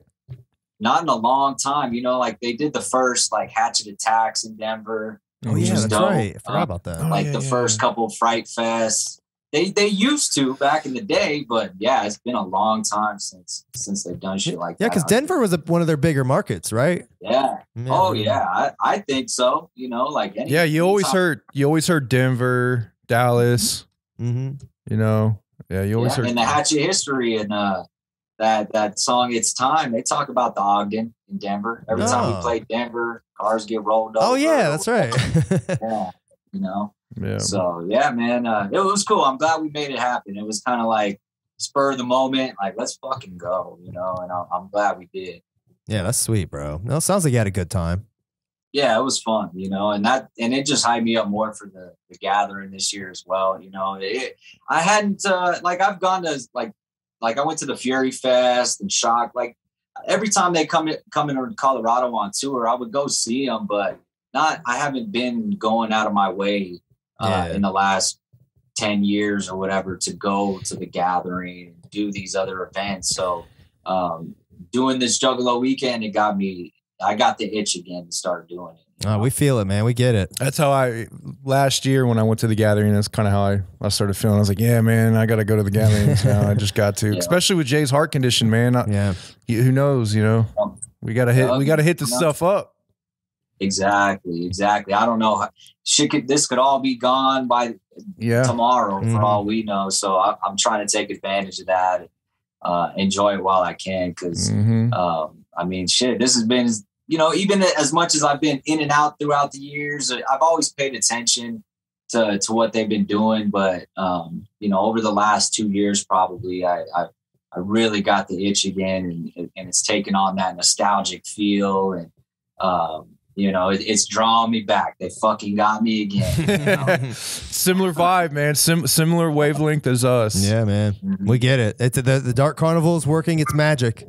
Not in a long time. You know, like they did the first like Hatchet Attacks in Denver. Oh yeah, that's dope. Right. I forgot about that. Like the first couple of Fright Fests. They used to back in the day, but yeah, it's been a long time since they've done shit like that. Yeah, because Denver was one of their bigger markets, right? Yeah. Oh yeah, I think so. You know, like you always heard Denver, Dallas. Mm-hmm. You know. Yeah, you always heard. And the Hatchet History and that song "It's Time." They talk about the Ogden in Denver. Every time we play Denver, cars get rolled over. Oh yeah, that's right. Yeah, you know. Yeah. So yeah, man, it was cool. I'm glad we made it happen. It was kind of like spur of the moment, like let's fucking go, you know. And I'm glad we did. Yeah, that's sweet, bro. No, it sounds like you had a good time. Yeah, it was fun, you know, and it just hyped me up more for the gathering this year as well. You know, I hadn't like I've gone to like I went to the Fury Fest and Shock. Like every time they come in Colorado on tour, I would go see them, but I haven't been going out of my way in the last 10 years or whatever to go to the gathering and do these other events. So doing this Juggalo Weekend, I got the itch again to start doing it. Oh, we feel it, man. We get it. That's how last year when I went to the gathering, that's kind of how I started feeling. I was like, yeah, man, I got to go to the gatherings now. I just got to, especially with Jay's heart condition, man. Who knows, you know, we got to hit the stuff up. Exactly. I don't know. This could all be gone by tomorrow for all we know. So I'm trying to take advantage of that and enjoy it while I can. Cause I mean, shit, this has been, you know, even as much as I've been in and out throughout the years, I've always paid attention to what they've been doing. But, you know, over the last 2 years, probably I really got the itch again and it's taken on that nostalgic feel. And, you know, it's drawing me back. They fucking got me again. You know? Similar vibe, man. Similar wavelength as us. Yeah, man. We get it. It's the Dark Carnival is working its magic.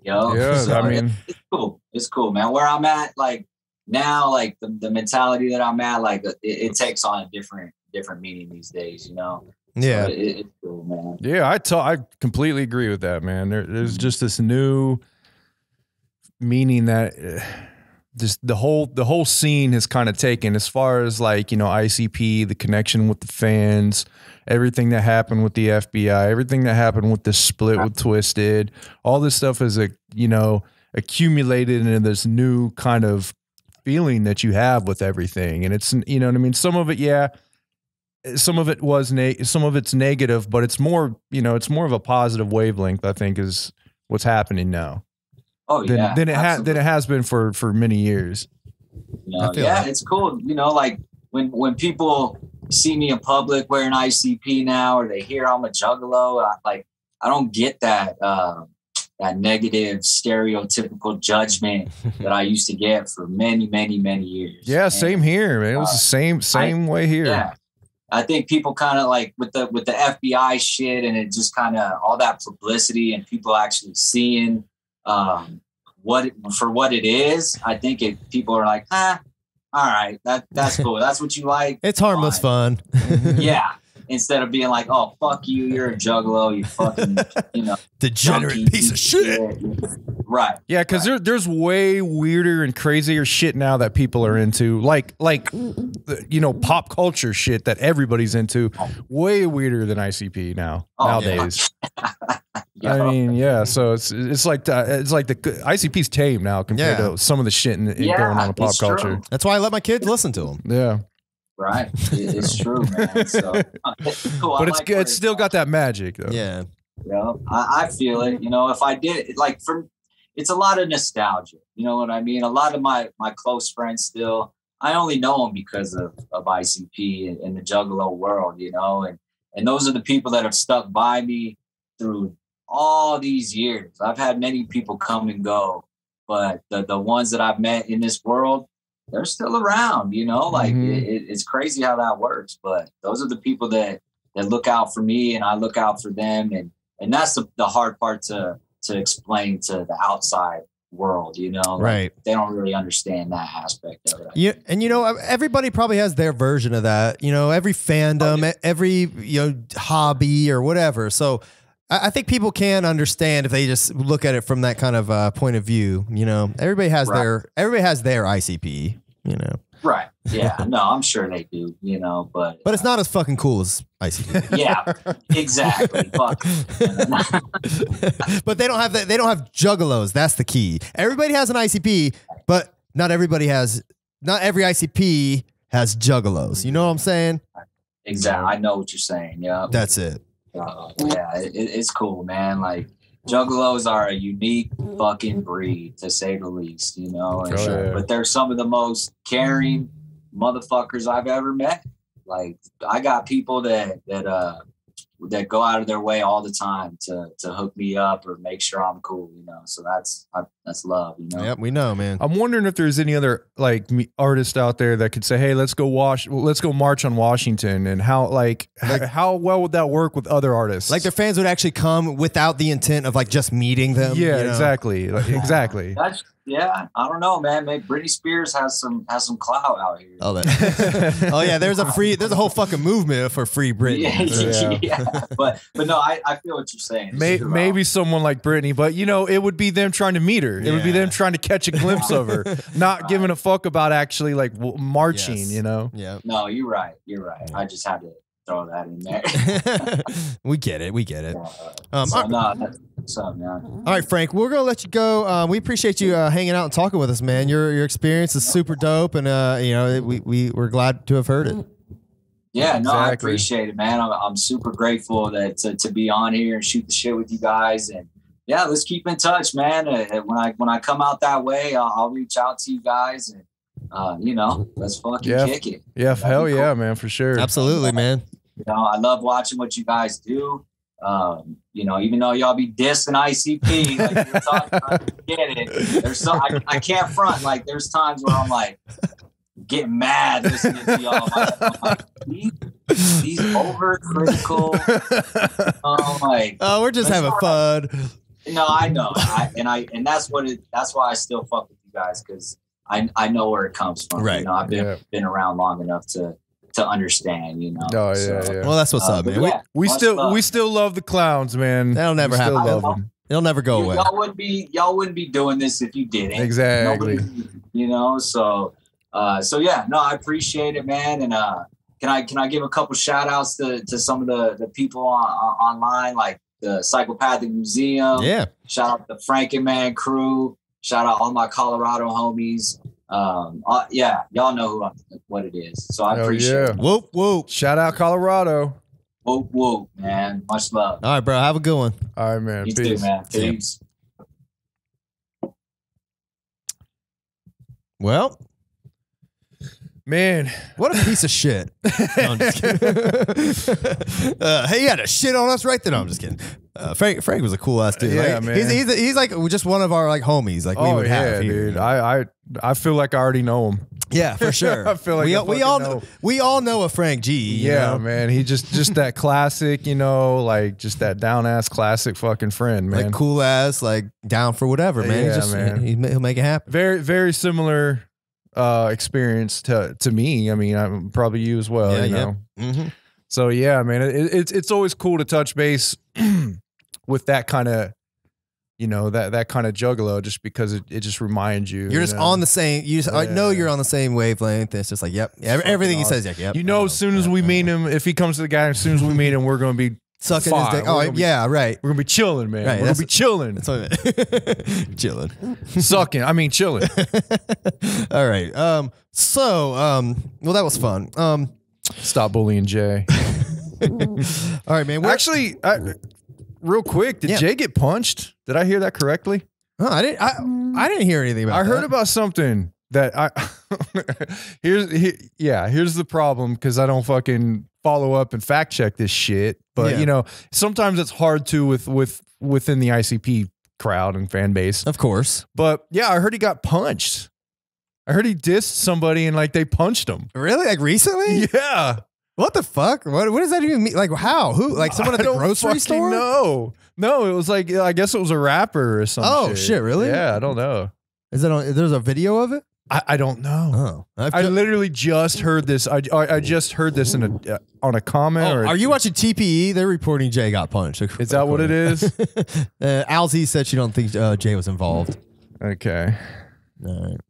Yeah, so I mean, it's cool. It's cool, man. Where I'm at, like now, like the mentality that I'm at, like it takes on a different meaning these days, you know. Yeah, so it's cool, man. Yeah, I completely agree with that, man. There's just this new meaning that just the whole scene has kind of taken, as far as like, you know, ICP, the connection with the fans, everything that happened with the FBI, everything that happened with the split with Twisted, all this stuff is accumulated into this new kind of feeling that you have with everything. And it's, you know what I mean? Some of it, yeah, some of it was, some of it's negative, but it's more, you know, it's more of a positive wavelength, I think, is what's happening now. Oh yeah. Than it has been for many years. You know, yeah, it's cool. You know, like when people see me in public wearing ICP now, or they hear I'm a Juggalo, I don't get that that negative stereotypical judgment that I used to get for many years. Yeah, and, same here, man. It was the same way here. Yeah. I think people kind of like with the FBI shit, and it just kind of all that publicity and people actually seeing what it is. I think people are like, all right, that's cool. That's what you like. It's harmless fun. Yeah. Instead of being like, oh, fuck you, you're a Juggalo, you fucking, you know, degenerate piece of shit. Right. Yeah, because there's way weirder and crazier shit now that people are into, like you know, pop culture shit that everybody's into. Way weirder than ICP nowadays. Yeah. I mean, yeah. So it's like the ICP's tame now compared to some of the shit going on in pop culture. True. That's why I let my kids listen to them. Yeah. Right. It's true, man. So it's cool. But it's still got that magic, though. Yeah. You know, I feel it. You know, if I did, like, it's a lot of nostalgia. You know what I mean? A lot of my close friends still, I only know them because of ICP and the Juggalo world, you know, and those are the people that have stuck by me through all these years. I've had many people come and go, but the ones that I've met in this world, they're still around, you know, like it's crazy how that works. But those are the people that look out for me and I look out for them. And that's the hard part to explain to the outside world, you know, like, right. They don't really understand that aspect of it. Yeah. And, you know, everybody probably has their version of that, you know, every fandom, every, you know, hobby or whatever. So I think people can understand if they just look at it from that kind of point of view. You know, everybody has their ICP. You know, right? Yeah, no, I'm sure they do. You know, but it's not as fucking cool as ICP. Yeah, exactly. Fuck. But they don't have that. They don't have Juggalos. That's the key. Everybody has an ICP, but not every ICP has Juggalos. You know what I'm saying? Exactly. I know what you're saying. Yeah, that's it. Yeah, it's cool, man. Like, Juggalos are a unique fucking breed, to say the least, you know. And, but they're some of the most caring motherfuckers I've ever met. Like, I got people that go out of their way all the time to hook me up or make sure I'm cool, you know. So that's love, you know. Yep, we know, man. I'm wondering if there's any other like artists out there that could say, "Hey, let's go march on Washington," and how well would that work with other artists? Like their fans would actually come without the intent of like just meeting them. Yeah, you know? exactly, exactly. Yeah, I don't know, man. Maybe Britney Spears has some clout out here. Oh, oh yeah, there's a whole fucking movement for free Britney. Yeah. But no, I feel what you're saying. Maybe someone like Britney, but you know, it would be them trying to meet her. It would be them trying to catch a glimpse of her, not giving a fuck about actually like marching. Yes. You know? Yeah. No, you're right. I just had to throw that in there. We get it. All right, Frank, we're gonna let you go. We appreciate you hanging out and talking with us, man. Your experience is super dope, and you know, we're glad to have heard it. Yeah, no, I appreciate it, man. I'm super grateful that to be on here and shoot the shit with you guys, and yeah, let's keep in touch, man. When I come out that way, I'll reach out to you guys, and you know, let's fucking kick it. Yeah, hell yeah, man, for sure. Absolutely, man. You know, I love watching what you guys do. You know, even though y'all be dissing ICP, like you're talking about, I get it. There's I can't front. Like, there's times where I'm like getting mad listening to y'all. I'm like, these overcritical. We're just having fun. No, I know. And that's why I still fuck with you guys, because I know where it comes from. Right. You know, I've been around long enough to understand, you know. Oh yeah. Well, that's what's up, man. Yeah, we still love the clowns, man. They'll never happen. Love them. It'll never go away. Y'all wouldn't be doing this if you didn't. Exactly. Nobody, you know. So yeah. No, I appreciate it, man. And can I give a couple shout outs to some of the people online, like the Psychopathic Museum. Yeah. Shout out the Frankenman crew. Shout out all my Colorado homies. Yeah, y'all know what it is. So I appreciate it. Whoop, whoop. Shout out Colorado. Whoop, whoop, man. Much love. All right, bro. Have a good one. All right, man. You Peace. too, man. Peace. Well, man, what a piece of shit. No, I'm just kidding. Hey, you had to shit on us right then. No, I'm just kidding. Frank was a cool ass dude. Yeah, like, man. He's like just one of our like homies. Like we would have here. dude. I feel like I already know him. Yeah, for sure. I feel like we all know a Frank G. You know? Man. He just that classic, like just that down ass classic fucking friend, man. Like cool ass, like down for whatever, man. Yeah, man. He'll make it happen. Very, very similar experience to me. I mean, I'm probably you as well. You know. Mm-hmm. So yeah, man, it's always cool to touch base with that kind of, that kind of Juggalo, just because it just reminds you. You're just on the same. I know you're on the same wavelength. It's just like, yep, everything he says, yep. As soon as we meet him, if he comes to the guy, as soon as we meet him, we're going to be sucking his dick. Oh, yeah, right. We're gonna be chilling, man. Right, we're gonna be chilling. That's what I meant. Chilling. Sucking. I mean, chilling. All right. Well, that was fun. Stop bullying Jay. All right, man. Actually, real quick, did Jay get punched? Did I hear that correctly? Oh, I didn't hear anything about that. I heard about something that here's the problem, because I don't fucking follow up and fact check this shit. But sometimes it's hard to within the ICP crowd and fan base. Of course. But yeah, I heard he got punched. I heard he dissed somebody and like they punched him. Really? Like recently? Yeah. What the fuck? What does that even mean? Like how? Who? Like someone at the grocery store? No, it was like, I guess it was a rapper or something. Oh shit, really? Yeah, I don't know. Is it on? There's a video of it? I don't know. Oh, I literally just heard this. I just heard this on a comment. Are you watching TPE? They're reporting Jay got punched. Is that what it is? Alzy said she don't think Jay was involved. Okay. All right.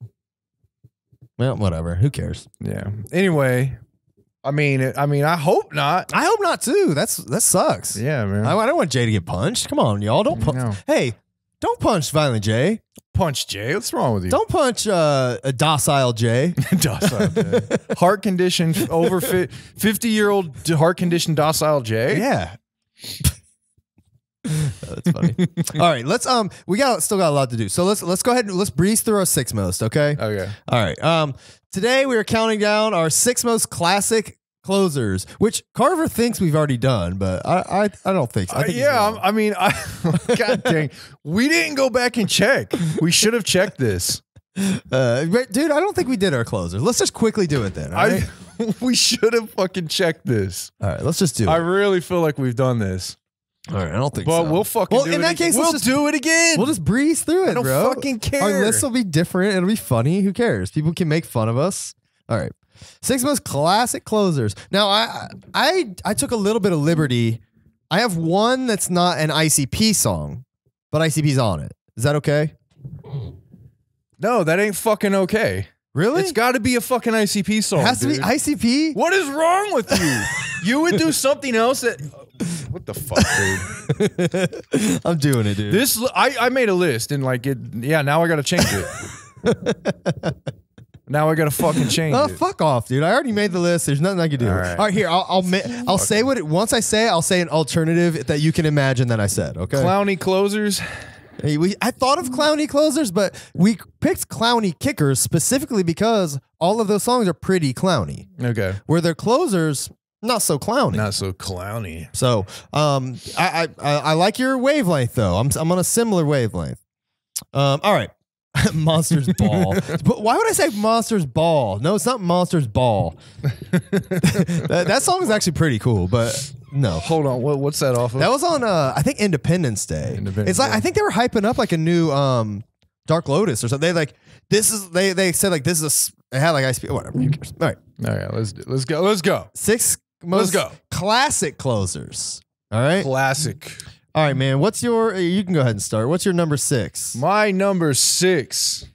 Well, whatever. Who cares? Yeah. Anyway, I mean, I hope not. I hope not too. That sucks. Yeah, man. I don't want Jay to get punched. Come on, y'all. Don't punch. No. Hey, don't punch Violent Jay. Punch Jay. What's wrong with you? Don't punch a docile Jay. Docile Jay. Heart conditioned, over 50-year-old heart conditioned docile Jay. Yeah. That's funny. All right, let's still got a lot to do. So let's go ahead and let's breeze through our 6 most, okay? Okay. All right. Today we are counting down our 6 most classic closers, which Carver thinks we've already done, but I don't think so. God dang, we didn't go back and check. We should have checked this. Dude, I don't think we did our closers. Let's just quickly do it then. All right? We should have fucking checked this. All right, let's just do it. I really feel like we've done this. All right, I don't think but so. We'll fucking do in it that again. case, We'll do it again. We'll just breeze through it, I don't bro. fucking care. Our list will be different. It'll be funny. Who cares? People can make fun of us. All right. 6 most classic closers. Now, I took a little bit of liberty. I have one that's not an ICP song, but ICP's on it. Is that okay? No, that ain't fucking okay. Really? It's got to be a fucking ICP song. It has to be ICP? What is wrong with you? You would do something else that... What the fuck, dude? I'm doing it, dude. This I made a list and like it. Yeah, now I got to change it. Now I got to fucking change it. Fuck off, dude. I already made the list. There's nothing I can do. All right, here. I'll say what it. Once I say it, I'll say an alternative that you can imagine that I said. Okay. Clowny closers. I thought of clowny closers, but we picked clowny kickers specifically because all of those songs are pretty clowny. Okay. Where their closers. Not so clowny. Not so clowny. So, I like your wavelength though. I'm on a similar wavelength. All right, Monsters Ball. But why would I say Monsters Ball? No, it's not Monsters Ball. that song is actually pretty cool, but no. Hold on, what's that off of? That was on I think Independence Day. It's like I think they were hyping up like a new Dark Lotus or something. They said like this is it had like ICP. Whatever. Who cares? All right, let's go. 6 most classic closers. All right. Classic. All right, man. You can go ahead and start. What's your number 6? My number 6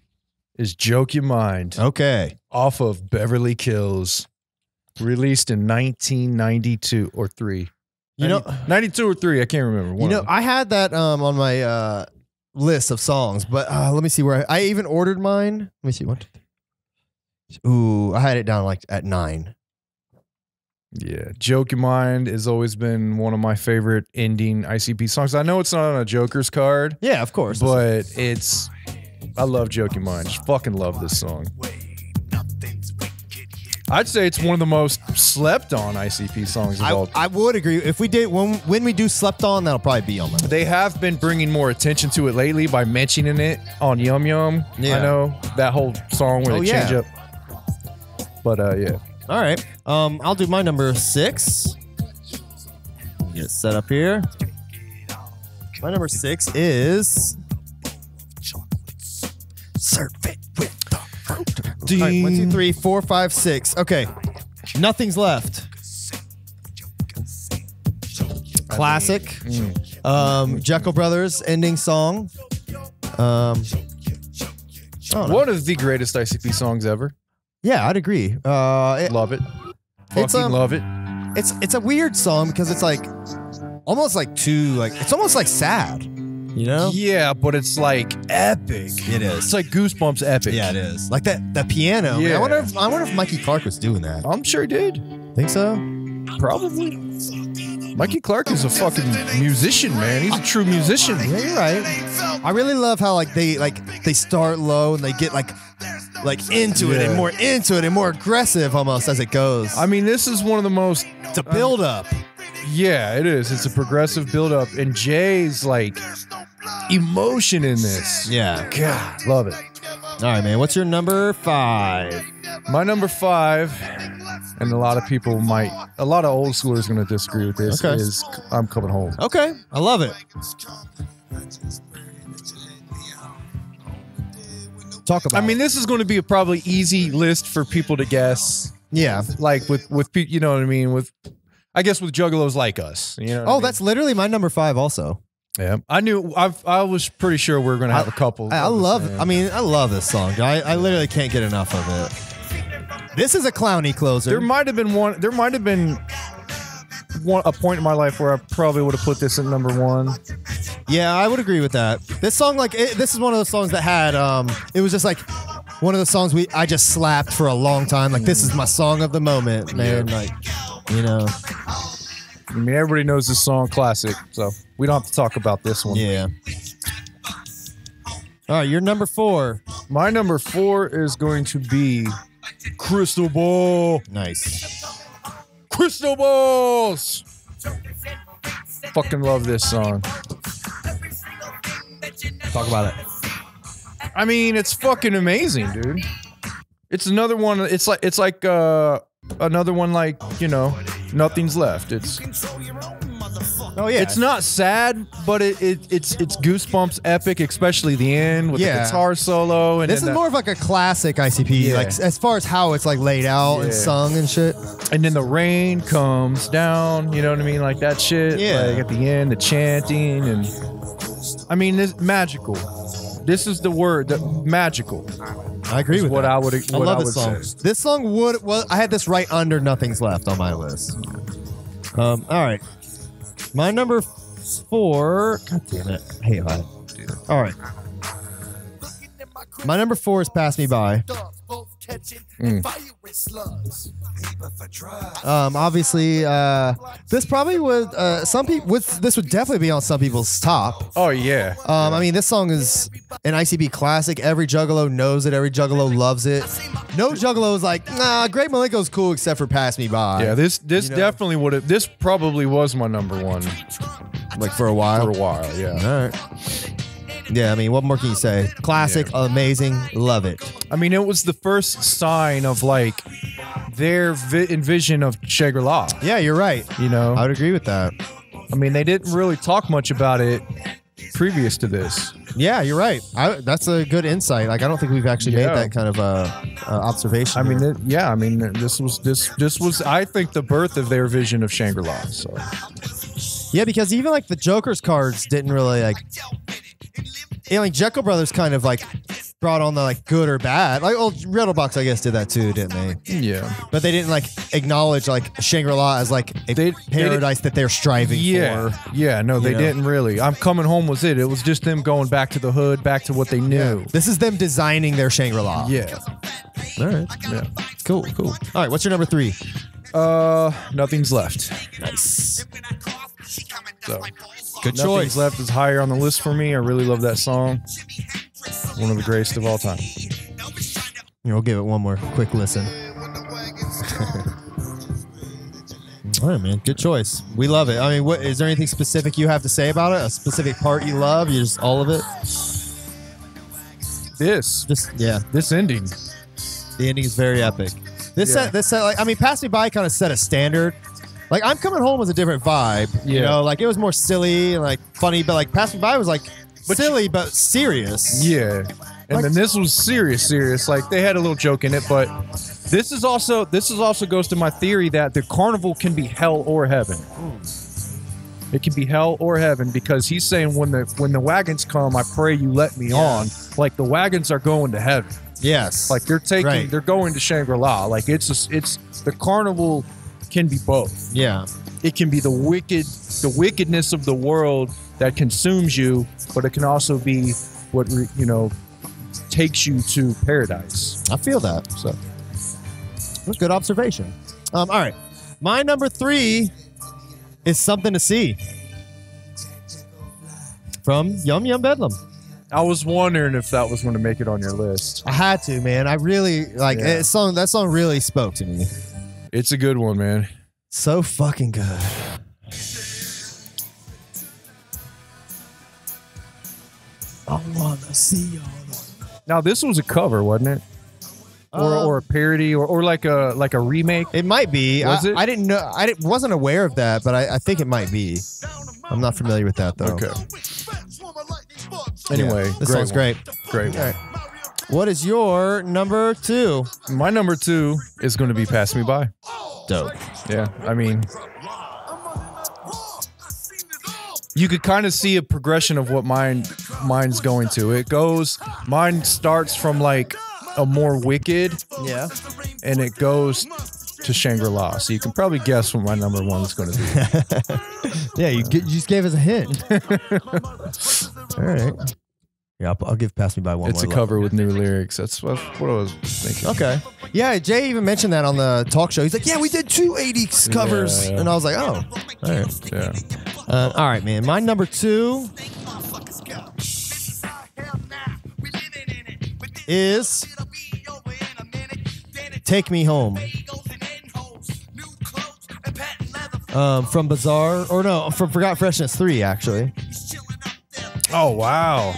is Joke Your Mind. Okay. Off of Beverly Kills. Released in 1992 or 3. 92 or 3. I can't remember. I had that on my list of songs, but let me see where I even ordered mine. Let me see. What? Ooh, I had it down like at 9. Yeah, Joke Your Mind has always been one of my favorite ending ICP songs. I know it's not on a Joker's card. Yeah, of course. But I love Joke Your Mind. Just fucking love this song. I'd say it's one of the most slept on ICP songs of all time. I would agree. If we did, when we do Slept On, that'll probably be on there. They have been bringing more attention to it lately by mentioning it on Yum Yum. Yeah. I know that whole song where they change up. But yeah. All right. I'll do my number 6. Get set up here. My number 6 is Serve It with the Fruit. All right, 1, 2, 3, 4, 5, 6. Okay. Nothing's Left. Classic. Jekyll Brothers ending song. One of the greatest ICP songs ever. Yeah, I'd agree. Love it. Fucking love it. It's a weird song because it's like almost like it's almost like sad, you know? Yeah, but it's like epic. It is. It's like Goosebumps epic. Yeah, it is. Like that piano. Yeah. I wonder if Mikey Clark was doing that. I'm sure he did. Think so? Probably. Mikey Clark is a fucking musician, man. He's a true musician. Yeah, you're right. I really love how they start low and they get like into it and more into it and more aggressive almost as it goes. I mean, this is one of the most... It's a build up. Yeah, it is. It's a progressive build up. And Jay's like emotion in this. Yeah. God, love it. All right, man. What's your number 5? My number 5, and a lot of old schoolers going to disagree with this, is I'm Coming Home. Okay. I love it. Talk about this is going to be a probably easy list for people to guess. Yeah. Like with you know what I mean? I guess with juggalos like us. You know what I mean? That's literally my number 5 also. Yeah. I was pretty sure we were going to have a couple. I love this song. I literally can't get enough of it. This is a clowny closer. There might have been a point in my life where I probably would have put this at number 1. Yeah, I would agree with that. This song, this is one of those songs that had, it was just like one of the songs I just slapped for a long time. Like, this is my song of the moment, man. Yeah. Like, you know. I mean, everybody knows this song, classic, so we don't have to talk about this one. Yeah. All right, your number 4. My number 4 is going to be Crystal Ball. Nice. Crystal Balls. Fucking love this song. Talk about it. I mean, it's fucking amazing, dude. It's another one. It's like another one, like, you know, Nothing's Left. Oh yeah. It's not sad, but it's Goosebumps epic, especially the end with the guitar solo. And this is more of like a classic ICP, like as far as how it's like laid out and sung and shit. And then the rain comes down, you know what I mean, like that shit. Yeah. Like at the end, the chanting, and I mean, it's magical. This is the word, magical. I agree with what that. I would. I love this song. Say. This song I had this right under Nothing's Left on my list. All right. My number 4. God damn it. I hate that. All right. My number 4 is Pass Me By. Obviously, this probably would this would definitely be on some people's top. Oh yeah. I mean, this song is an ICP classic. Every Juggalo knows it. Every Juggalo loves it. No Juggalo is like, nah, Greg Malenko's cool except for Pass Me By. Yeah, this definitely would have. This probably was my number 1. Like for a while. For a while, yeah. All right. Yeah, I mean, what more can you say? Classic, amazing, love it. I mean, it was the first sign of like their vision of Shangri-La. Yeah, you're right. You know, I would agree with that. I mean, they didn't really talk much about it previous to this. Yeah, you're right. That's a good insight. Like, I don't think we've actually made that kind of observation. I mean, this was I think the birth of their vision of Shangri-La. So yeah, because even like the Joker's cards didn't really like. Yeah, like Jekyll Brothers kind of like brought on the like good or bad. Like old Riddlebox, I guess, did that too, didn't they? Yeah. But they didn't like acknowledge like Shangri-La as like a paradise that they're striving for. Yeah, no, they didn't really. I'm Coming Home was it. It was just them going back to the hood, back to what they knew. Yeah. This is them designing their Shangri-La. Yeah. All right. Yeah. Cool. All right. What's your number 3? Nothing's Left. Nice. So Good Nothing's choice. Left is higher on the list for me. I really love that song. One of the greatest of all time. Here, we'll give it one more quick listen. All right, man. Good choice. We love it. I mean, what is there anything specific you have to say about it? A specific part you love? You just all of it? This ending. The ending is very epic. This set, like, I mean, Pass Me By kind of set a standard. Like, I'm Coming Home was a different vibe. You know, like it was more silly and like funny, but like Pass Me By was like silly but serious. Yeah. And Like- then this was serious. Like they had a little joke in it, but this is also goes to my theory that the carnival can be hell or heaven. It can be hell or heaven because he's saying when the wagons come, I pray you let me on. Like the wagons are going to heaven. Yes. Like they're going to Shangri-La. Like it's the carnival can be both. Yeah. It can be the wickedness of the world that consumes you, but it can also be what takes you to paradise. I feel that. So that's good observation. All right. My number 3 is Something to See from Yum Yum Bedlam. I was wondering if that was going to make it on your list. I had to, man. I really like that song really spoke to me. It's a good one, man. So fucking good. I wanna see all. Now this was a cover, wasn't it? Or a parody, or like a remake. It might be. Was it? I didn't know. Wasn't aware of that, but I think it might be. I'm not familiar with that though. Okay. Anyway, this song's great. Great one. All right. What is your number 2? My number 2 is going to be Pass Me By. Dope. Yeah, I mean, you could kind of see a progression of what mine's going to. Mine starts from like a more wicked, and it goes to Shangri-La. So you can probably guess what my number 1 is going to be. Yeah, you just gave us a hint. All right. Yeah, I'll give Pass Me By one It's more. a cover with new lyrics. That's what I was thinking. Okay. Yeah, Jay even mentioned that on the talk show. He's like, yeah, we did 2 80s covers. Yeah. And I was like, oh. All right. Yeah. All right, man. My number 2 is Take Me Home. From Bizarre, or no, from Forgot Freshness 3, actually. Oh, wow.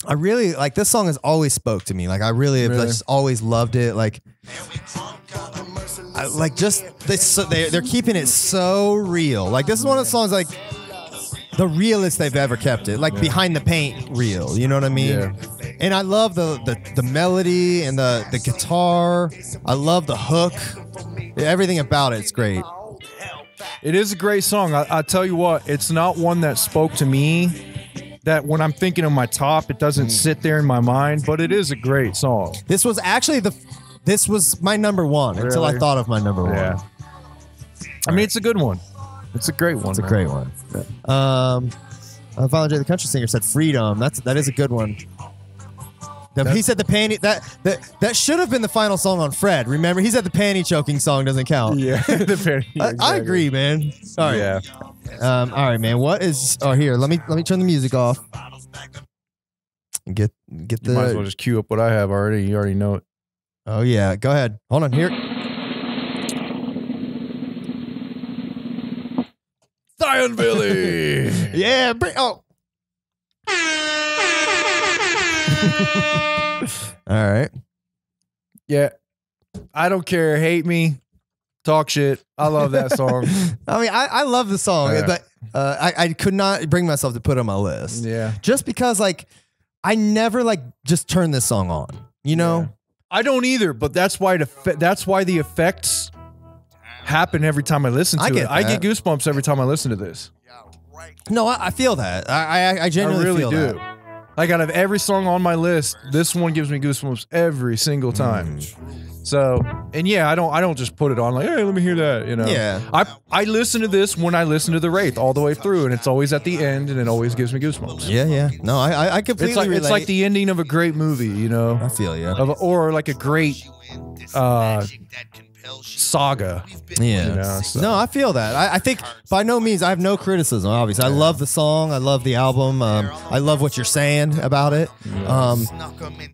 I really like this song has always spoke to me. Like I really have just always loved it. Like, they're keeping it so real. Like this is one of the songs like the realest they've ever kept it. Like Behind the Paint real. You know what I mean? Yeah. And I love the melody and the guitar. I love the hook. Everything about it's great. It is a great song. I tell you what, it's not one that spoke to me. That when I'm thinking of my top, it doesn't sit there in my mind, but it is a great song. This was actually this was my number 1 until I Really? thought of my number 1. Yeah. I mean, it's a good one. It's a great one. It's a great one. Violent J the Country Singer said Freedom. That is a good one. He said the panty that should have been the final song on Fred. Remember, he said the panty choking song doesn't count. Yeah. I agree, man. All right. Yeah. All right, man. What is? Oh, here. Let me turn the music off. Get the. You might as well just cue up what I have already. You already know it. Oh yeah. Go ahead. Hold on here. Zion Billy. Yeah. All right. Yeah. I don't care. Hate me. Talk shit. I love that song. I mean, I love the song, Yeah. but I could not bring myself to put it on my list. Yeah. Just because, like, I never like just turn this song on. You know. Yeah. I don't either, but that's why the effects happen every time I listen to it. I get goosebumps every time I listen to this. No, I feel that. I genuinely really feel do. that. Like out of every song on my list, this one gives me goosebumps every single time. So, and yeah, I don't just put it on like, hey, let me hear that, you know. Yeah. I listen to this when I listen to the Wraith all the way through, and it's always at the end, and it always gives me goosebumps. Yeah. No, I completely relate. It's like the ending of a great movie, you know. I feel you. Or like a great saga. Yeah. You know, so. No, I feel that. I think by no means I have no criticism. Obviously, I love the song. I love the album. I love what you're saying about it.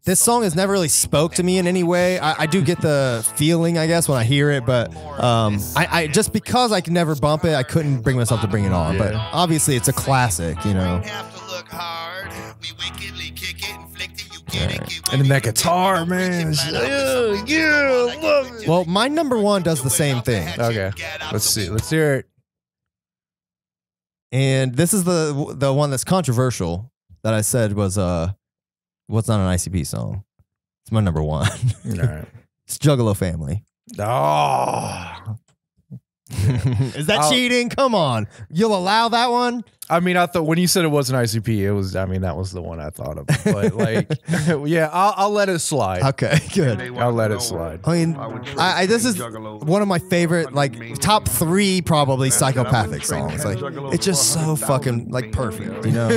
This song has never really spoke to me in any way. I do get the feeling, I guess, when I hear it, but I just because I can never bump it, I couldn't bring myself to bring it on. But obviously, it's a classic, you know. And then that guitar, man. Yeah, love it. Well, my number one does the same thing. Okay, let's see. Let's hear it. And this is the one that's controversial that I said was what's not an ICP song. It's my number one. All right. It's Juggalo Family. Oh. Is that cheating? Come on. You'll allow that one? I mean, I thought when you said it was an ICP, it was. I mean, that was the one I thought of. But like, yeah, I'll let it slide. Okay, good. I'll let it slide. I mean, this is one of my favorite, like top 3 probably psychopathic songs. Like, it's just so fucking like perfect, you know.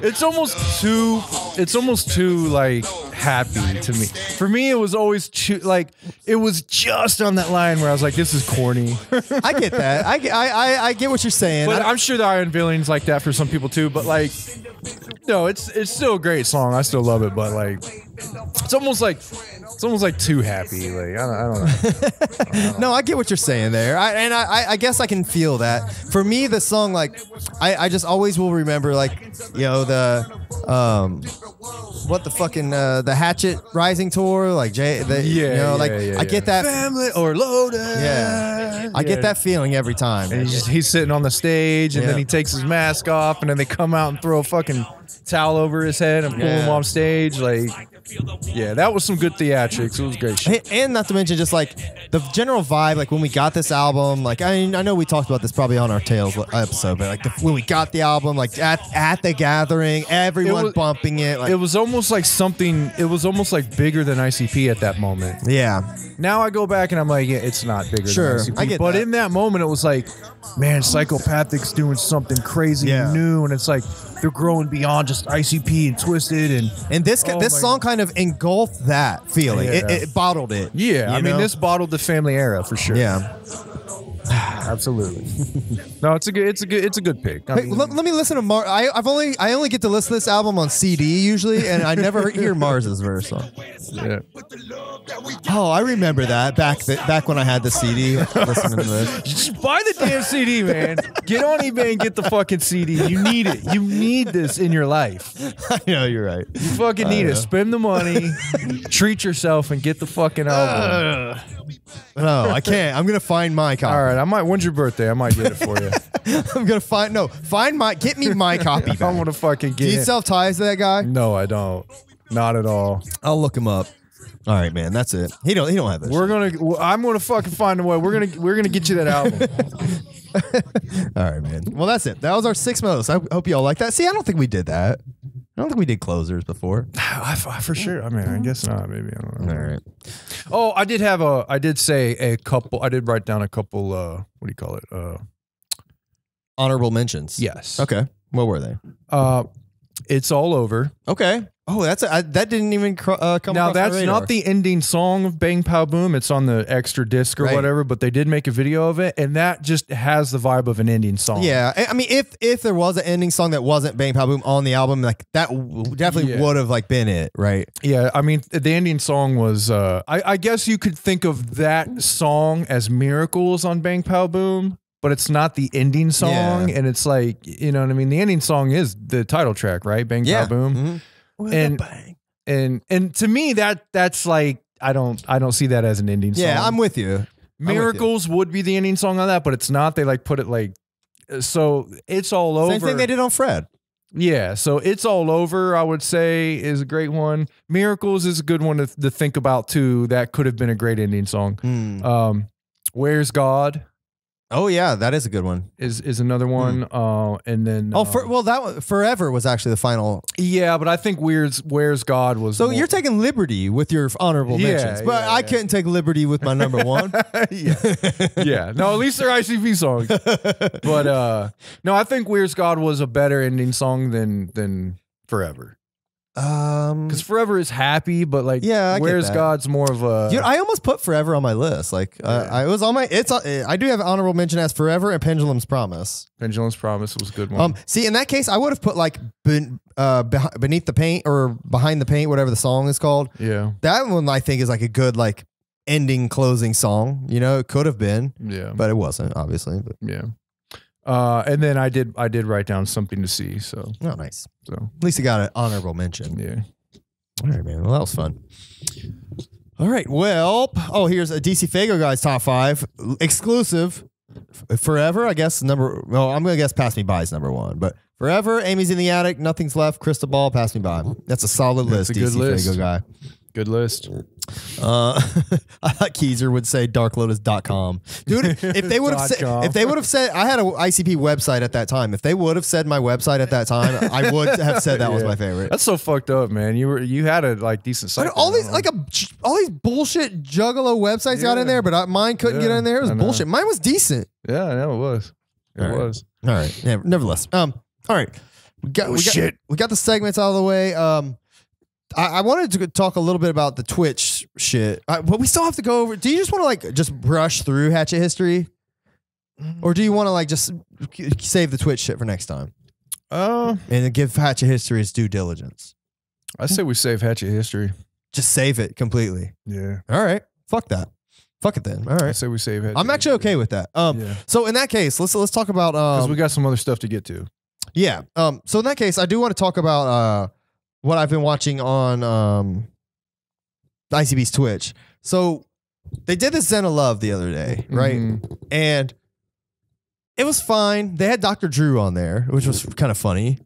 It's almost too like happy to me. For me, it was always like it was just on that line where I was like, this is corny. I get that. I get what you're saying. But I'm sure the Iron Villain's like that for some people too. But like, no, it's still a great song. I still love it. But like, it's almost like too happy. Like I don't know. No, I get what you're saying there. I guess I can feel that. For me, the song, like, I just always will remember, like, you know, the the Hatchet Rising tour, like I get that Family or Lotus. Yeah, I get that feeling every time. And he's sitting on the stage, and then he takes his mask off, and then they come out and throw a fucking towel over his head and pull him off stage. Like, yeah, that was some good theatrics. It was great shit. And not to mention just like the general vibe, like when we got this album, like I know we talked about this probably on our Tales episode, but like when we got the album, like at the gathering, everyone bumping it. Like, it was almost like something. It was almost like bigger than ICP at that moment. Yeah. Now I go back and I'm like, yeah, it's not bigger Sure, than ICP. I get but that. in that moment, it was like, man, Psychopathic's doing something crazy and new, and it's like they're growing beyond just ICP and Twisted, and this song kind of engulfed that feeling. Yeah. It bottled it. Yeah, I mean, this bottled the family era for sure. Yeah. Absolutely. No, it's a good pick. I Hey, mean, let me listen to I only get to listen to this album on CD usually, and I never hear Mars's verse on. yeah. Oh, I remember that back when I had the CD listening to this. Just buy the damn CD, man. Get on eBay and get the fucking CD. You need it. You need this in your life. I know, you're right. You fucking need it. Spend the money, treat yourself, and get the fucking album. No, I can't. I'm gonna find my copy. All right, when's your birthday? I might get it for you. I'm gonna get me my copy back. I'm gonna fucking get Do you it. sell ties to that guy? No, I don't. Not at all. I'll look him up. All right, man. That's it. He don't have this. I'm gonna fucking find a way. We're gonna get you that album. All right, man. Well, that's it. That was our 6 most. I hope y'all like that. See, I don't think we did that. I don't think we did closers before. For sure. I mean, I guess not. Maybe I don't know. All right. Oh, I did write down a couple. What do you call it? Honorable mentions. Yes. Okay. What were they? It's All Over. Okay. Oh, that didn't even come Now across my that's radar. not the ending song of Bang Pow Boom. It's on the extra disc or whatever, but they did make a video of it, and that just has the vibe of an ending song. Yeah, I mean, if there was an ending song that wasn't Bang Pow Boom on the album, like that definitely would have like been it, right? Yeah, I mean, the ending song was. I guess you could think of that song as Miracles on Bang Pow Boom. But it's not the ending song, and it's like, you know what I mean? The ending song is the title track, right? Bang Pow Boom. Mm-hmm. And to me that's like I don't see that as an ending song. Yeah, I'm with you. Miracles would be the ending song on that, but it's not. They like put it like so It's All Over. Same thing they did on Fred. Yeah, so It's All Over, I would say, is a great one. Miracles is a good one to think about too. That could have been a great ending song. Where's God? Oh yeah, that is a good one. is another one. And then that one, Forever was actually the final. Yeah, but I think Where's God was. So you're taking liberty with your honorable mentions, but I couldn't take liberty with my number one. yeah. No, at least they're ICP songs. But no, I think Where's God was a better ending song than Forever. Because Forever is happy, but like, Where's God's more of a. Dude, I almost put Forever on my list. Like, I was on my. I do have an honorable mention as Forever and Pendulum's Promise. Pendulum's Promise was a good one. See, in that case, I would have put like Beneath the Paint or Behind the Paint, whatever the song is called. Yeah, that one I think is like a good like ending closing song. You know, it could have been. Yeah, but it wasn't obviously. But yeah. And then I did write down Something to See. So nice. So at least I got an honorable mention. Yeah. All right, man. Well, that was fun. All right. Well, here's a DC Fago guy's top 5 exclusive. Forever, I guess I'm gonna guess Pass Me By is number 1, but Forever, Amy's in the Attic, Nothing's Left, Crystal Ball, Pass Me By. That's a solid list. That's a good DC list. Fago guy. Good list. I thought Keezer would say darklotus.com. Dude, if they would have said I had an ICP website at that time. If they would have said my website at that time, I would have said that was my favorite. That's so fucked up, man. You had a like decent site. All these bullshit Juggalo websites got in there, but mine couldn't get in there. It was bullshit. Mine was decent. Yeah, I know it was. It was. All right. Yeah, nevertheless. All right. We got the segments out of the way. I wanted to talk a little bit about the Twitch shit, but we still have to go over. Do you just want to like just brush through Hatchet History, or do you want to like just save the Twitch shit for next time? And give Hatchet History its due diligence. I say we save Hatchet History. Just save it completely. Yeah. All right. Fuck that. Fuck it then. All right. I say we save Hatchet. I'm actually okay with that. So in that case, let's talk about because we got some other stuff to get to. Yeah. So in that case, I do want to talk about what I've been watching on ICB's Twitch. So they did this Zen of Love the other day, right? And it was fine. They had Dr. Drew on there, which was kind of funny.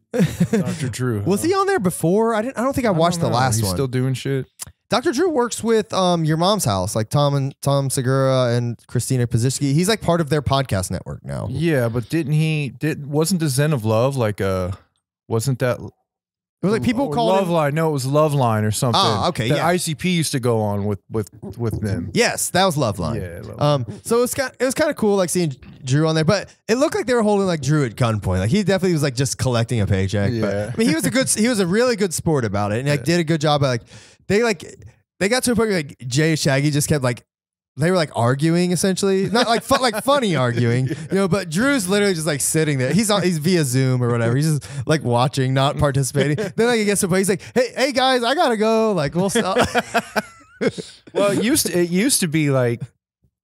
Dr. Drew. Was he on there before? I don't think I watched the last one. He's still doing shit. Dr. Drew works with Your Mom's House, like Tom Segura and Christina Pazitsky. He's like part of their podcast network now. Yeah, but wasn't the Zen of Love like wasn't that it was like people called Love Line? No, it was Love Line or something. Oh, okay. That ICP used to go on with them. Yes, that was Love Line. Yeah. Love Line. So it was kind of cool, like seeing Drew on there, but it looked like they were holding like Drew at gunpoint. Like he definitely was like just collecting a paycheck. Yeah. But I mean, he was a really good sport about it, and like did a good job. At, they got to a point where like Jay and Shaggy just kept like. They were like arguing essentially, not like like funny arguing, you know. But Drew's literally just like sitting there. He's via Zoom or whatever. He's just like watching, not participating. Then like he gets to a point, he's like, "Hey guys, I gotta go." Like we'll stop. Well, it used to be like,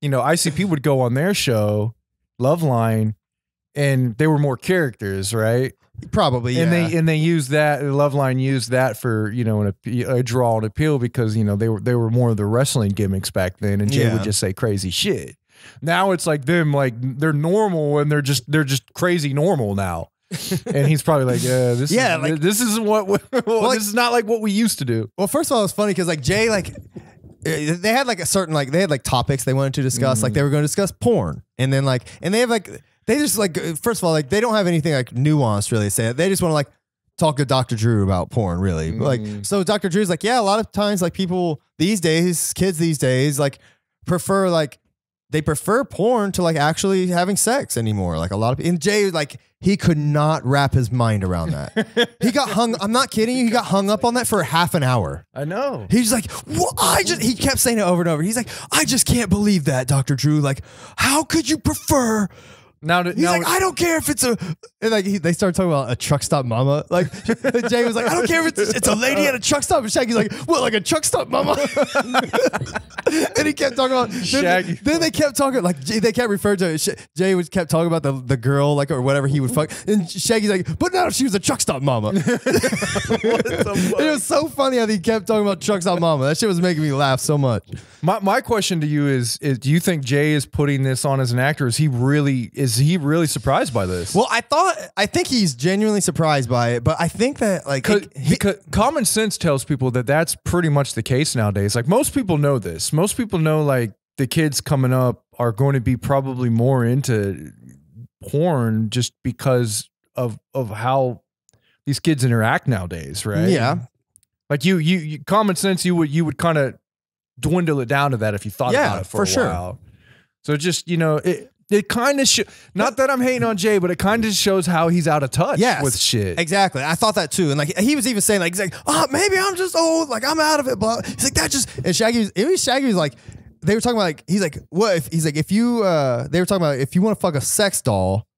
you know, ICP would go on their show, Love Line, and they were more characters, right? Probably, yeah. And they used that. Loveline used that for, you know, a draw and appeal because, you know, they were more of the wrestling gimmicks back then, and Jay would just say crazy shit. Now it's like them, like they're normal and they're just crazy normal now. And he's probably like, this is this is not like what we used to do. Well, first of all, it was funny because like Jay, like they had like a certain like they had like topics they wanted to discuss. Like they were going to discuss porn, and then like they have like. They just like, first of all, like they don't have anything like nuanced really to say. They just want to like talk to Dr. Drew about porn, really. Like, so Dr. Drew's like, yeah, a lot of times like people these days, kids these days, like prefer porn to like actually having sex anymore. Like a lot of, and Jay, like he could not wrap his mind around that. He got I'm not kidding you. He got hung up on that for half an hour. I know. He's like, he kept saying it over and over. He's like, I just can't believe that, Dr. Drew. Like, how could you prefer? He's like, I don't care if it's and like they started talking about a truck stop mama. Like Jay was like, I don't care if it's a lady at a truck stop. And Shaggy's like, what, like a truck stop mama? And he kept talking about Shaggy. Then they kept talking like they kept referring to it. Jay kept talking about the girl like or whatever he would fuck. And Shaggy's like, but no, she was a truck stop mama. It was so funny how he kept talking about truck stop mama. That shit was making me laugh so much. My question to you is do you think Jay is putting this on as an actor? Is he really surprised by this? Well, I think he's genuinely surprised by it, but I think that like because common sense tells people that that's pretty much the case nowadays. Like most people know this. Most people know like the kids coming up are going to be probably more into porn just because of how these kids interact nowadays, right? Yeah. Like you common sense, you would kind of dwindle it down to that if you thought about it for a while. So just, you know, it kind of not that I'm hating on Jay, but it kind of shows how he's out of touch with shit. Exactly. I thought that too. And like he was even saying like, he's like, oh, maybe I'm just old, like I'm out of it, but he's like, that just, and Shaggy was like, they were talking about like, he's like, what if he's like, if you they were talking about if you want to fuck a sex doll,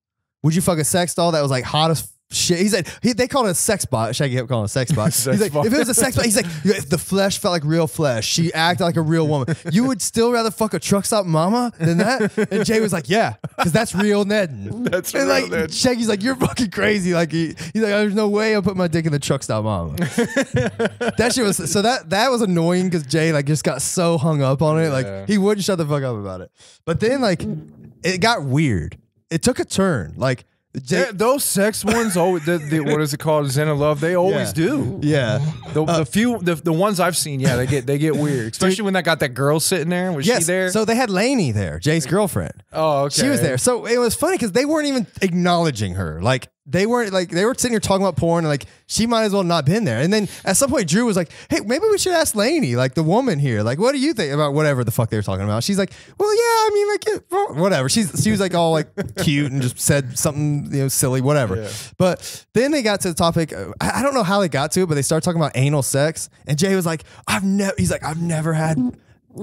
would you fuck a sex doll that was like hot as shit? He said they called it a sex bot. Shaggy kept calling it a sex bot. He's like, if it was a sex bot, he's like, if the flesh felt like real flesh, she acted like a real woman, you would still rather fuck a truck stop mama than that? And Jay was like, yeah, because that's real Ned. That's and real like Ned. Shaggy's like, you're fucking crazy. Like he's like, there's no way I'll put my dick in the truck stop mama. That shit was so that was annoying because Jay like just got so hung up on it. Like he wouldn't shut the fuck up about it. But then like it got weird. It took a turn. Like those sex ones, what is it called? Zen of Love. They always do. Yeah. The ones I've seen, they get weird, especially when they got that girl sitting there. Was she there? So they had Lainey there, Jay's girlfriend. Oh, okay. She was there. So it was funny because they weren't even acknowledging her. Like they were sitting here talking about porn and like she might as well not been there. And then at some point Drew was like, hey, maybe we should ask Lainey, like the woman here. Like, what do you think about whatever the fuck they were talking about? She's like, well, yeah, I mean, like whatever. She was like all like cute and just said something, you know, silly, whatever. Yeah. But then they got to the topic. I don't know how they got to it, but they started talking about anal sex. And Jay was like, I've never had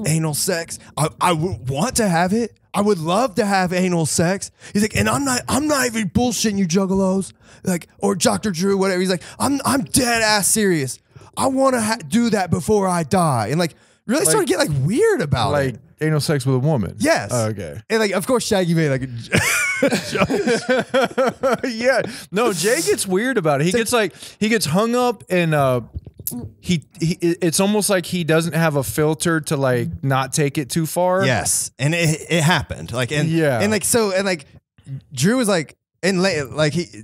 anal sex. I would want to have it. I would love to have anal sex. He's like, and I'm not even bullshitting you juggalos, like, or Dr. Drew, whatever. He's like, I'm dead ass serious. I want to do that before I die. And like really started to get like weird about it. Anal sex with a woman. Yes. Oh, okay. And like, of course, Shaggy made like yeah. No, Jay gets weird about it. He gets hung up and it's almost like he doesn't have a filter to like not take it too far. Yes. And it happened. Like, and Drew was like, and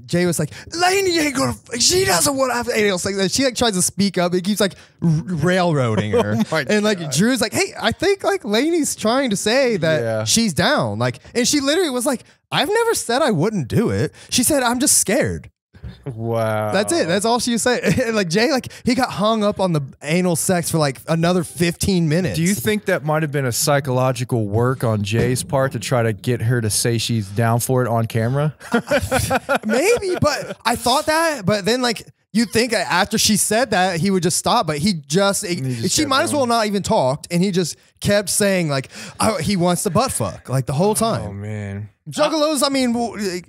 Jay was like, Lainey ain't gonna, she doesn't want to have anal sex. And she like tries to speak up. He keeps like railroading her. And like God. Drew's like, hey, I think like Lainey's trying to say that she's down. Like, and she literally was like, I've never said I wouldn't do it. She said, I'm just scared. Wow. That's it. That's all she was saying. And like Jay, like he got hung up on the anal sex for like another 15 minutes. Do you think that might have been a psychological work on Jay's part to try to get her to say she's down for it on camera? Maybe, but I thought that, but then like you'd think after she said that he would just stop, but she might as well not even talked, and he just kept saying like he wants the butt fuck like the whole time. Oh man. Juggalos, I mean,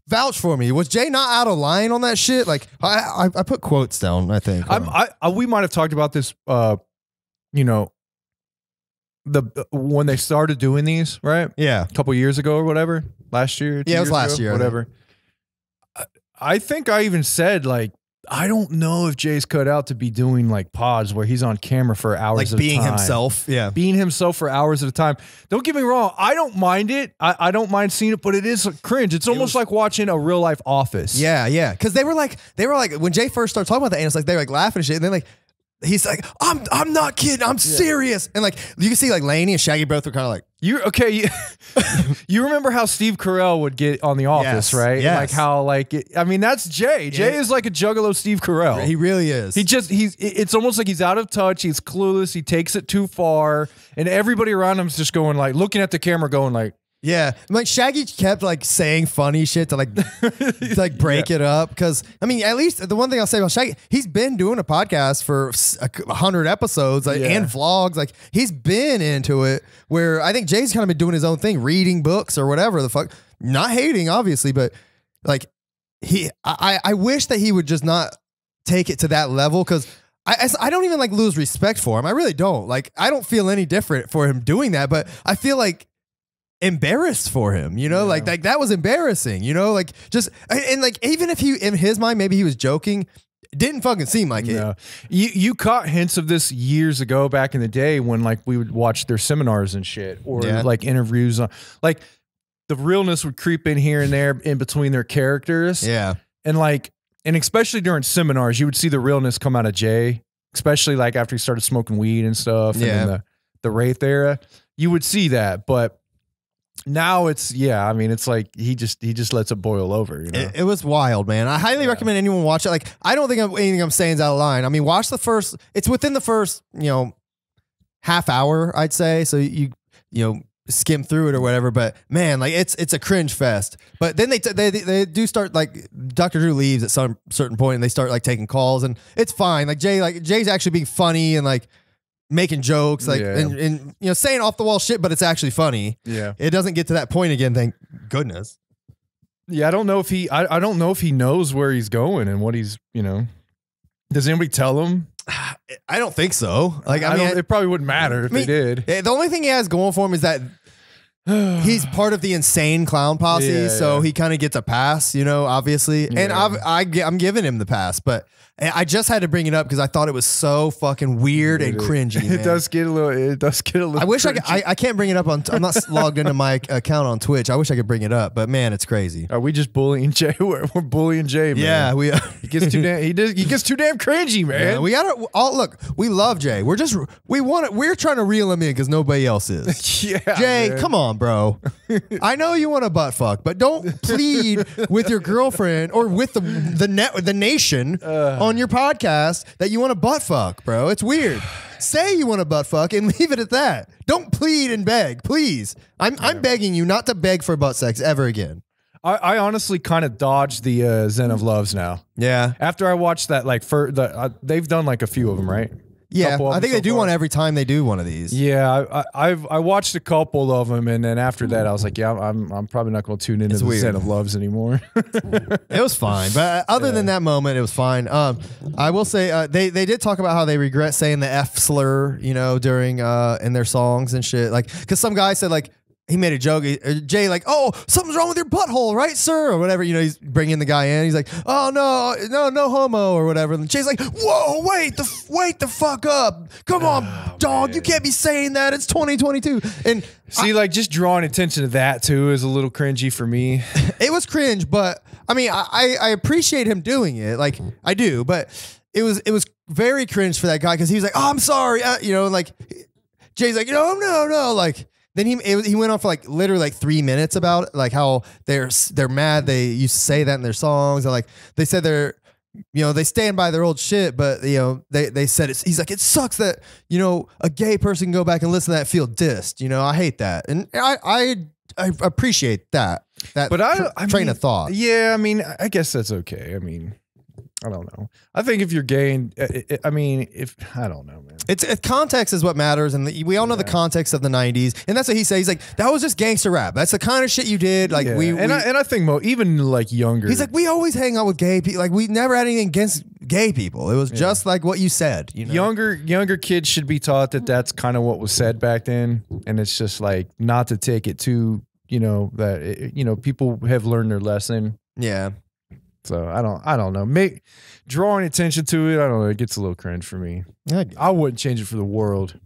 vouch for me. Was Jay not out of line on that shit? Like I put quotes down, I think. We might have talked about this you know, when they started doing these, right? Yeah. A couple years ago or whatever. Last year. Yeah, it was last year. Whatever. I think I even said like, I don't know if Jay's cut out to be doing like pods where he's on camera for hours at a time. Like being himself. Yeah. Being himself for hours at a time. Don't get me wrong. I don't mind it. I don't mind seeing it, but it is cringe. It's almost like watching a real life Office. Yeah, yeah. Because they were like, when Jay first started talking about that, and it's like, they were like laughing and shit. And then like, he's like, I'm not kidding. I'm serious. And like, you can see like Lainey and Shaggy both were kind of like, you remember how Steve Carell would get on The Office, right? Yes. Like how I mean, that's Jay. Jay is like a Juggalo Steve Carell. He really is. It's almost like he's out of touch. He's clueless. He takes it too far. And everybody around him is just going like, looking at the camera going like, yeah, like Shaggy kept like saying funny shit to like break it up. Because I mean, at least the one thing I'll say about Shaggy, he's been doing a podcast for 100 episodes and vlogs. Like he's been into it. Where I think Jay's kind of been doing his own thing, reading books or whatever the fuck. Not hating, obviously, but like I wish that he would just not take it to that level, because I don't even like lose respect for him. I really don't. Like I don't feel any different for him doing that, but I feel like embarrassed for him, you know, like that was embarrassing, you know, like just, and like, even if he, in his mind, maybe he was joking, it didn't fucking seem like it. You caught hints of this years ago back in the day when like we would watch their seminars and shit, or like interviews on, like the realness would creep in here and there in between their characters. Yeah. And like, and especially during seminars, you would see the realness come out of Jay, especially like after he started smoking weed and stuff. And in the Wraith era. you would see that, but now it's I mean, it's like he just lets it boil over. You know? It was wild, man. I highly recommend anyone watch it. Like, I don't think anything I'm saying is out of line. I mean, watch the first. It's within the first, half hour, I'd say. So you skim through it or whatever. But man, like it's a cringe fest. But then they do start, like, Dr. Drew leaves at some certain point and they start like taking calls, and it's fine. Like Jay's actually being funny and like making jokes, like and saying off the wall shit, but it's actually funny. Yeah, it doesn't get to that point again. Thank goodness. Yeah, I don't know if he. I don't know if he knows where he's going and what he's. Does anybody tell him? I don't think so. Like, I mean, it probably wouldn't matter if they did. The only thing he has going for him is that he's part of the insane clown posse, so he kind of gets a pass, obviously. And I'm giving him the pass, but I just had to bring it up because I thought it was so fucking weird and cringy. Man. It does get a little. I wish I could. I can't bring it up on. I'm not logged into my account on Twitch. I wish I could bring it up, but man, it's crazy. Are we just bullying Jay? We're bullying Jay, man. Yeah, we. He gets too damn. He gets too damn cringy, man. Yeah, we gotta. Look, we love Jay. We're trying to reel him in because nobody else is. Yeah, Jay, man. come on, bro. I know you want a butt fuck, but don't plead with your girlfriend or with the nation on your podcast that you want a butt fuck, bro. It's weird. Say you want a butt fuck and leave it at that. Don't plead and beg, please. I'm begging you not to beg for butt sex ever again. I honestly kind of dodged the Zen of Loves now. Yeah. After I watched that, like they've done like a few of them, right? Yeah, I think they do one every time they do one of these. Yeah, I watched a couple of them, and then after that, I was like, yeah, I'm probably not going to tune into the Zen of Loves anymore. It was fine, but other than that moment, it was fine. I will say they did talk about how they regret saying the F slur, during in their songs and shit. Like, because some guy said, like, he made a joke, Jay, like, oh, something's wrong with your butthole, right, sir? Or whatever, he's bringing the guy in. He's like, oh, no homo or whatever. And Jay's like, whoa, wait the fuck up. Come on, dog, man. You can't be saying that. It's 2022. And see, like, just drawing attention to that, too, is a little cringy for me. It was cringe, but, I mean, I appreciate him doing it. Like, I do, but it was very cringe for that guy because he was like, oh, I'm sorry. Like, Jay's like, no, like, then he went on for like literally like 3 minutes about like how they're mad they used to say that in their songs, and like they said they stand by their old shit, but they said he's like, it sucks that a gay person can go back and listen to that and feel dissed. I hate that, and I appreciate that but I train of thought. Yeah, I mean, I guess that's okay. I mean, I don't know. I think if you're gay, I don't know, man. It's context is what matters, and we all know the context of the '90s, and that's what he said. He's like, that was just gangster rap. That's the kind of shit you did. Like I think even like younger. He's like, we always hang out with gay people. Like, we never had anything against gay people. It was just like what you said. Younger kids should be taught that that's kind of what was said back then, and it's just like not to take it too. People have learned their lesson. Yeah. So I don't know. Drawing attention to it, I don't know. It gets a little cringe for me. I wouldn't change it for the world.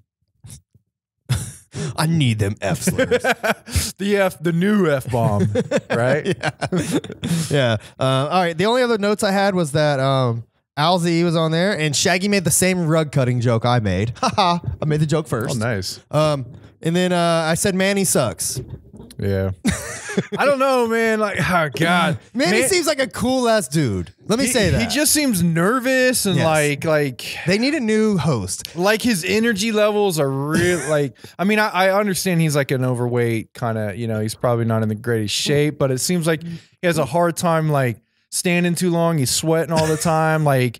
I need them F slurs. the new F bomb, right? Yeah. All right. The only other notes I had was that Alzy was on there, and Shaggy made the same rug cutting joke I made. Haha. I made the joke first. Oh, nice. And then I said Manny sucks. Yeah. I don't know, man. Like, oh God, Manny seems like a cool ass dude. Let me say that. He just seems nervous and like they need a new host. Like, his energy levels are real. Like, I mean, I understand he's like an overweight kind of. He's probably not in the greatest shape, but it seems like he has a hard time like standing too long. He's sweating all the time. Like,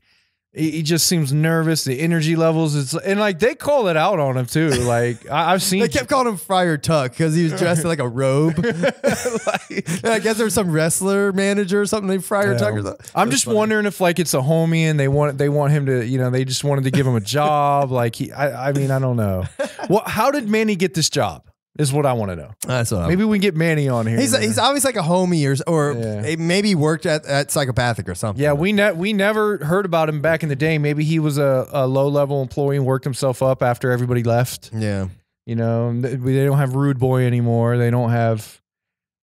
he just seems nervous. The energy levels, and like they call it out on him too. Like, I've seen. They kept calling him Friar Tuck because he was dressed in like a robe. I guess there's some wrestler manager or something named Friar Tuck. Or something. I'm just wondering if like it's a homie and they want him to, they just wanted to give him a job. Like I mean, I don't know. Well, how did Manny get this job? Is what I want to know. That's what maybe we can get Manny on here. He's obviously like a homie or maybe worked at Psychopathic or something. Yeah, we never heard about him back in the day. Maybe he was a low level employee and worked himself up after everybody left. Yeah, they don't have Rude Boy anymore. They don't have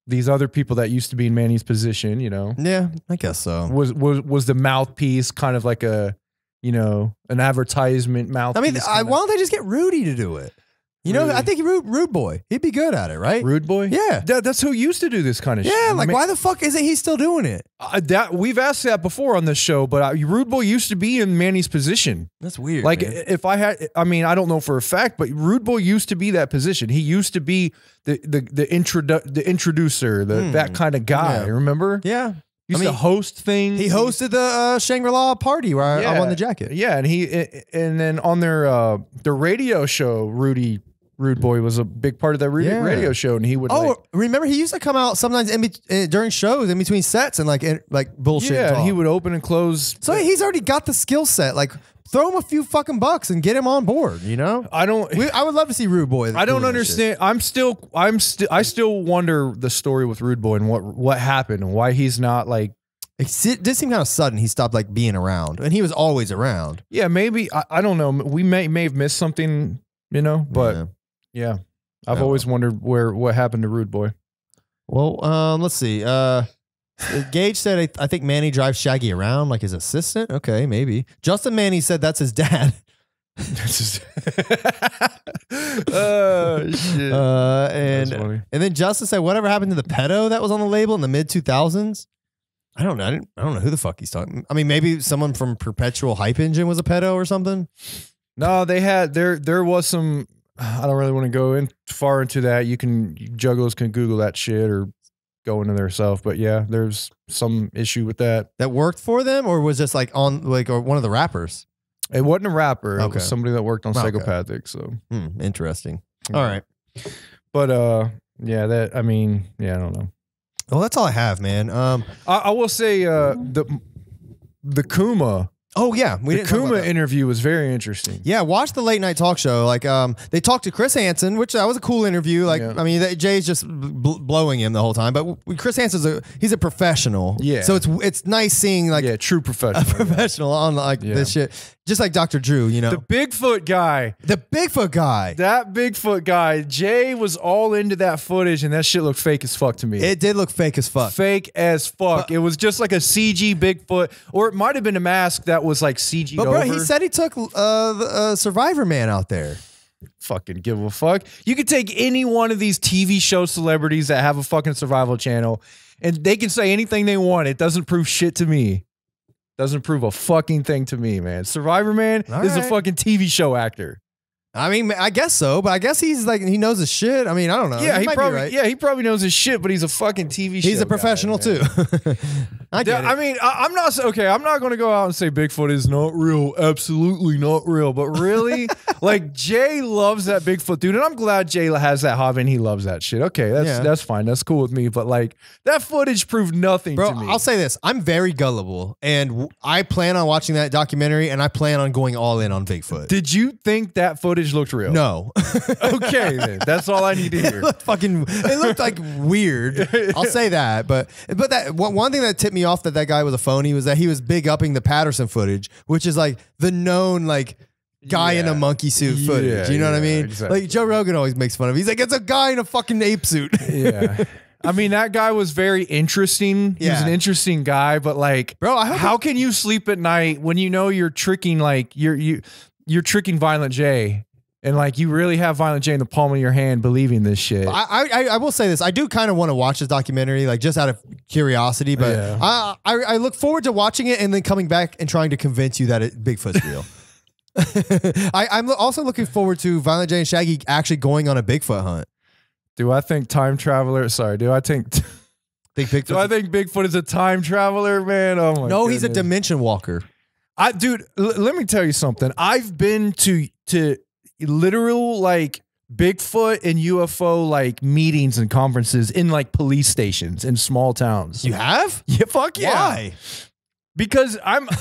these other people that used to be in Manny's position. Yeah, I guess so. Was the mouthpiece kind of like an advertisement mouthpiece? I mean, why don't they just get Rudy to do it? You know, Really? I think Rude Boy. He'd be good at it, right? Rude Boy? Yeah. That's who used to do this kind of shit. Yeah, like why the fuck isn't he still doing it? That we've asked that before on this show, but Rude Boy used to be in Manny's position. That's weird. Like man. if I had, I mean, I don't know for a fact, but Rude Boy used to be that position. He used to be the introducer, that kind of guy. Yeah. Remember? Yeah. Used to host things. He hosted the Shangri-La party where I won the jacket. Yeah, and then on their radio show, Rude Boy was a big part of that radio show, and he would. Remember he used to come out sometimes during shows, in between sets, and like bullshit. Yeah, talk. he would open and close. So he's already got the skill set. Like, throw him a few fucking bucks and get him on board. You know, I would love to see Rude Boy. I don't understand. I still wonder the story with Rude Boy and what happened and why he's not like. It did seem kind of sudden. He stopped like being around, and he was always around. Yeah, maybe I don't know. We may have missed something, you know, but. Yeah, I've always wondered what happened to Rude Boy. Well, let's see. Gage said, I think Manny drives Shaggy around like his assistant. Okay, maybe. Justin Manny said that's his dad. Oh shit! And then Justin said, whatever happened to the pedo that was on the label in the mid 2000s? I don't know. I don't know who the fuck he's talking. I mean, maybe someone from Perpetual Hype Engine was a pedo or something. No, they had there was some. I don't really want to go far into that. Juggalos can Google that shit or go into their self. But yeah, there's some issue with that. That worked for them, or was this like or one of the rappers? It wasn't a rapper. Okay. It was somebody that worked on Psychopathic. So interesting. Yeah. All right. But yeah, I don't know. Well, that's all I have, man. I will say the Kuma. Oh yeah, the Kuma interview was very interesting. Yeah, watch the late night talk show. Like, they talked to Chris Hansen, which that was a cool interview. Like, I mean, Jay's just blowing him the whole time, but Chris Hansen's he's a professional. Yeah, so it's nice seeing like true professional, a professional on this shit. Just like Dr. Drew, you know, the Bigfoot guy, that Bigfoot guy. Jay was all into that footage, and that shit looked fake as fuck to me. It did look fake as fuck. Fake as fuck. It was just like a CG Bigfoot, or it might have been a mask that was like CG. But bro, he said he took the Survivor Man out there. Fucking give a fuck. You could take any one of these TV show celebrities that have a fucking survival channel, and they can say anything they want. It doesn't prove shit to me. Doesn't prove a fucking thing to me, man. Survivor Man is a fucking TV show actor. I mean, I guess so, but I guess he's like, he knows his shit. I mean, I don't know. Yeah, he probably knows his shit, but he's a fucking TV show. He's a professional guy, too. I get it. I mean, I'm not going to go out and say Bigfoot is not real. Absolutely not real. But really, like, Jay loves that Bigfoot dude, and I'm glad Jay has that hobby and he loves that shit. Okay, that's fine. That's cool with me. But like, that footage proved nothing to me. I'll say this: I'm very gullible, and I plan on watching that documentary, and I plan on going all in on Bigfoot. Did you think that footage looked real? No. Okay, then that's all I need to hear. It looked like weird. I'll say that, but that one thing that tipped me off that guy was a phony was that he was big upping the Patterson footage, which is like the known like guy in a monkey suit footage. You know what I mean? Exactly. Like Joe Rogan always makes fun of. He's like, it's a guy in a fucking ape suit. Yeah. I mean, that guy was very interesting. He was an interesting guy, but like, bro, how can you sleep at night when you know you're tricking like you're tricking Violent J? And like, you really have Violent J in the palm of your hand believing this shit. I will say this. I do kind of want to watch this documentary, like just out of curiosity, but I look forward to watching it and then coming back and trying to convince you that Bigfoot's real. I'm also looking forward to Violent J and Shaggy actually going on a Bigfoot hunt. Do I think time traveler? Sorry, do I think Bigfoot? Do I think Bigfoot is a time traveler, man? Oh my No, he's a dimension walker. Dude, let me tell you something. I've been to literal like Bigfoot and UFO like meetings and conferences in like police stations in small towns. You have? Yeah, fuck yeah. Why? Because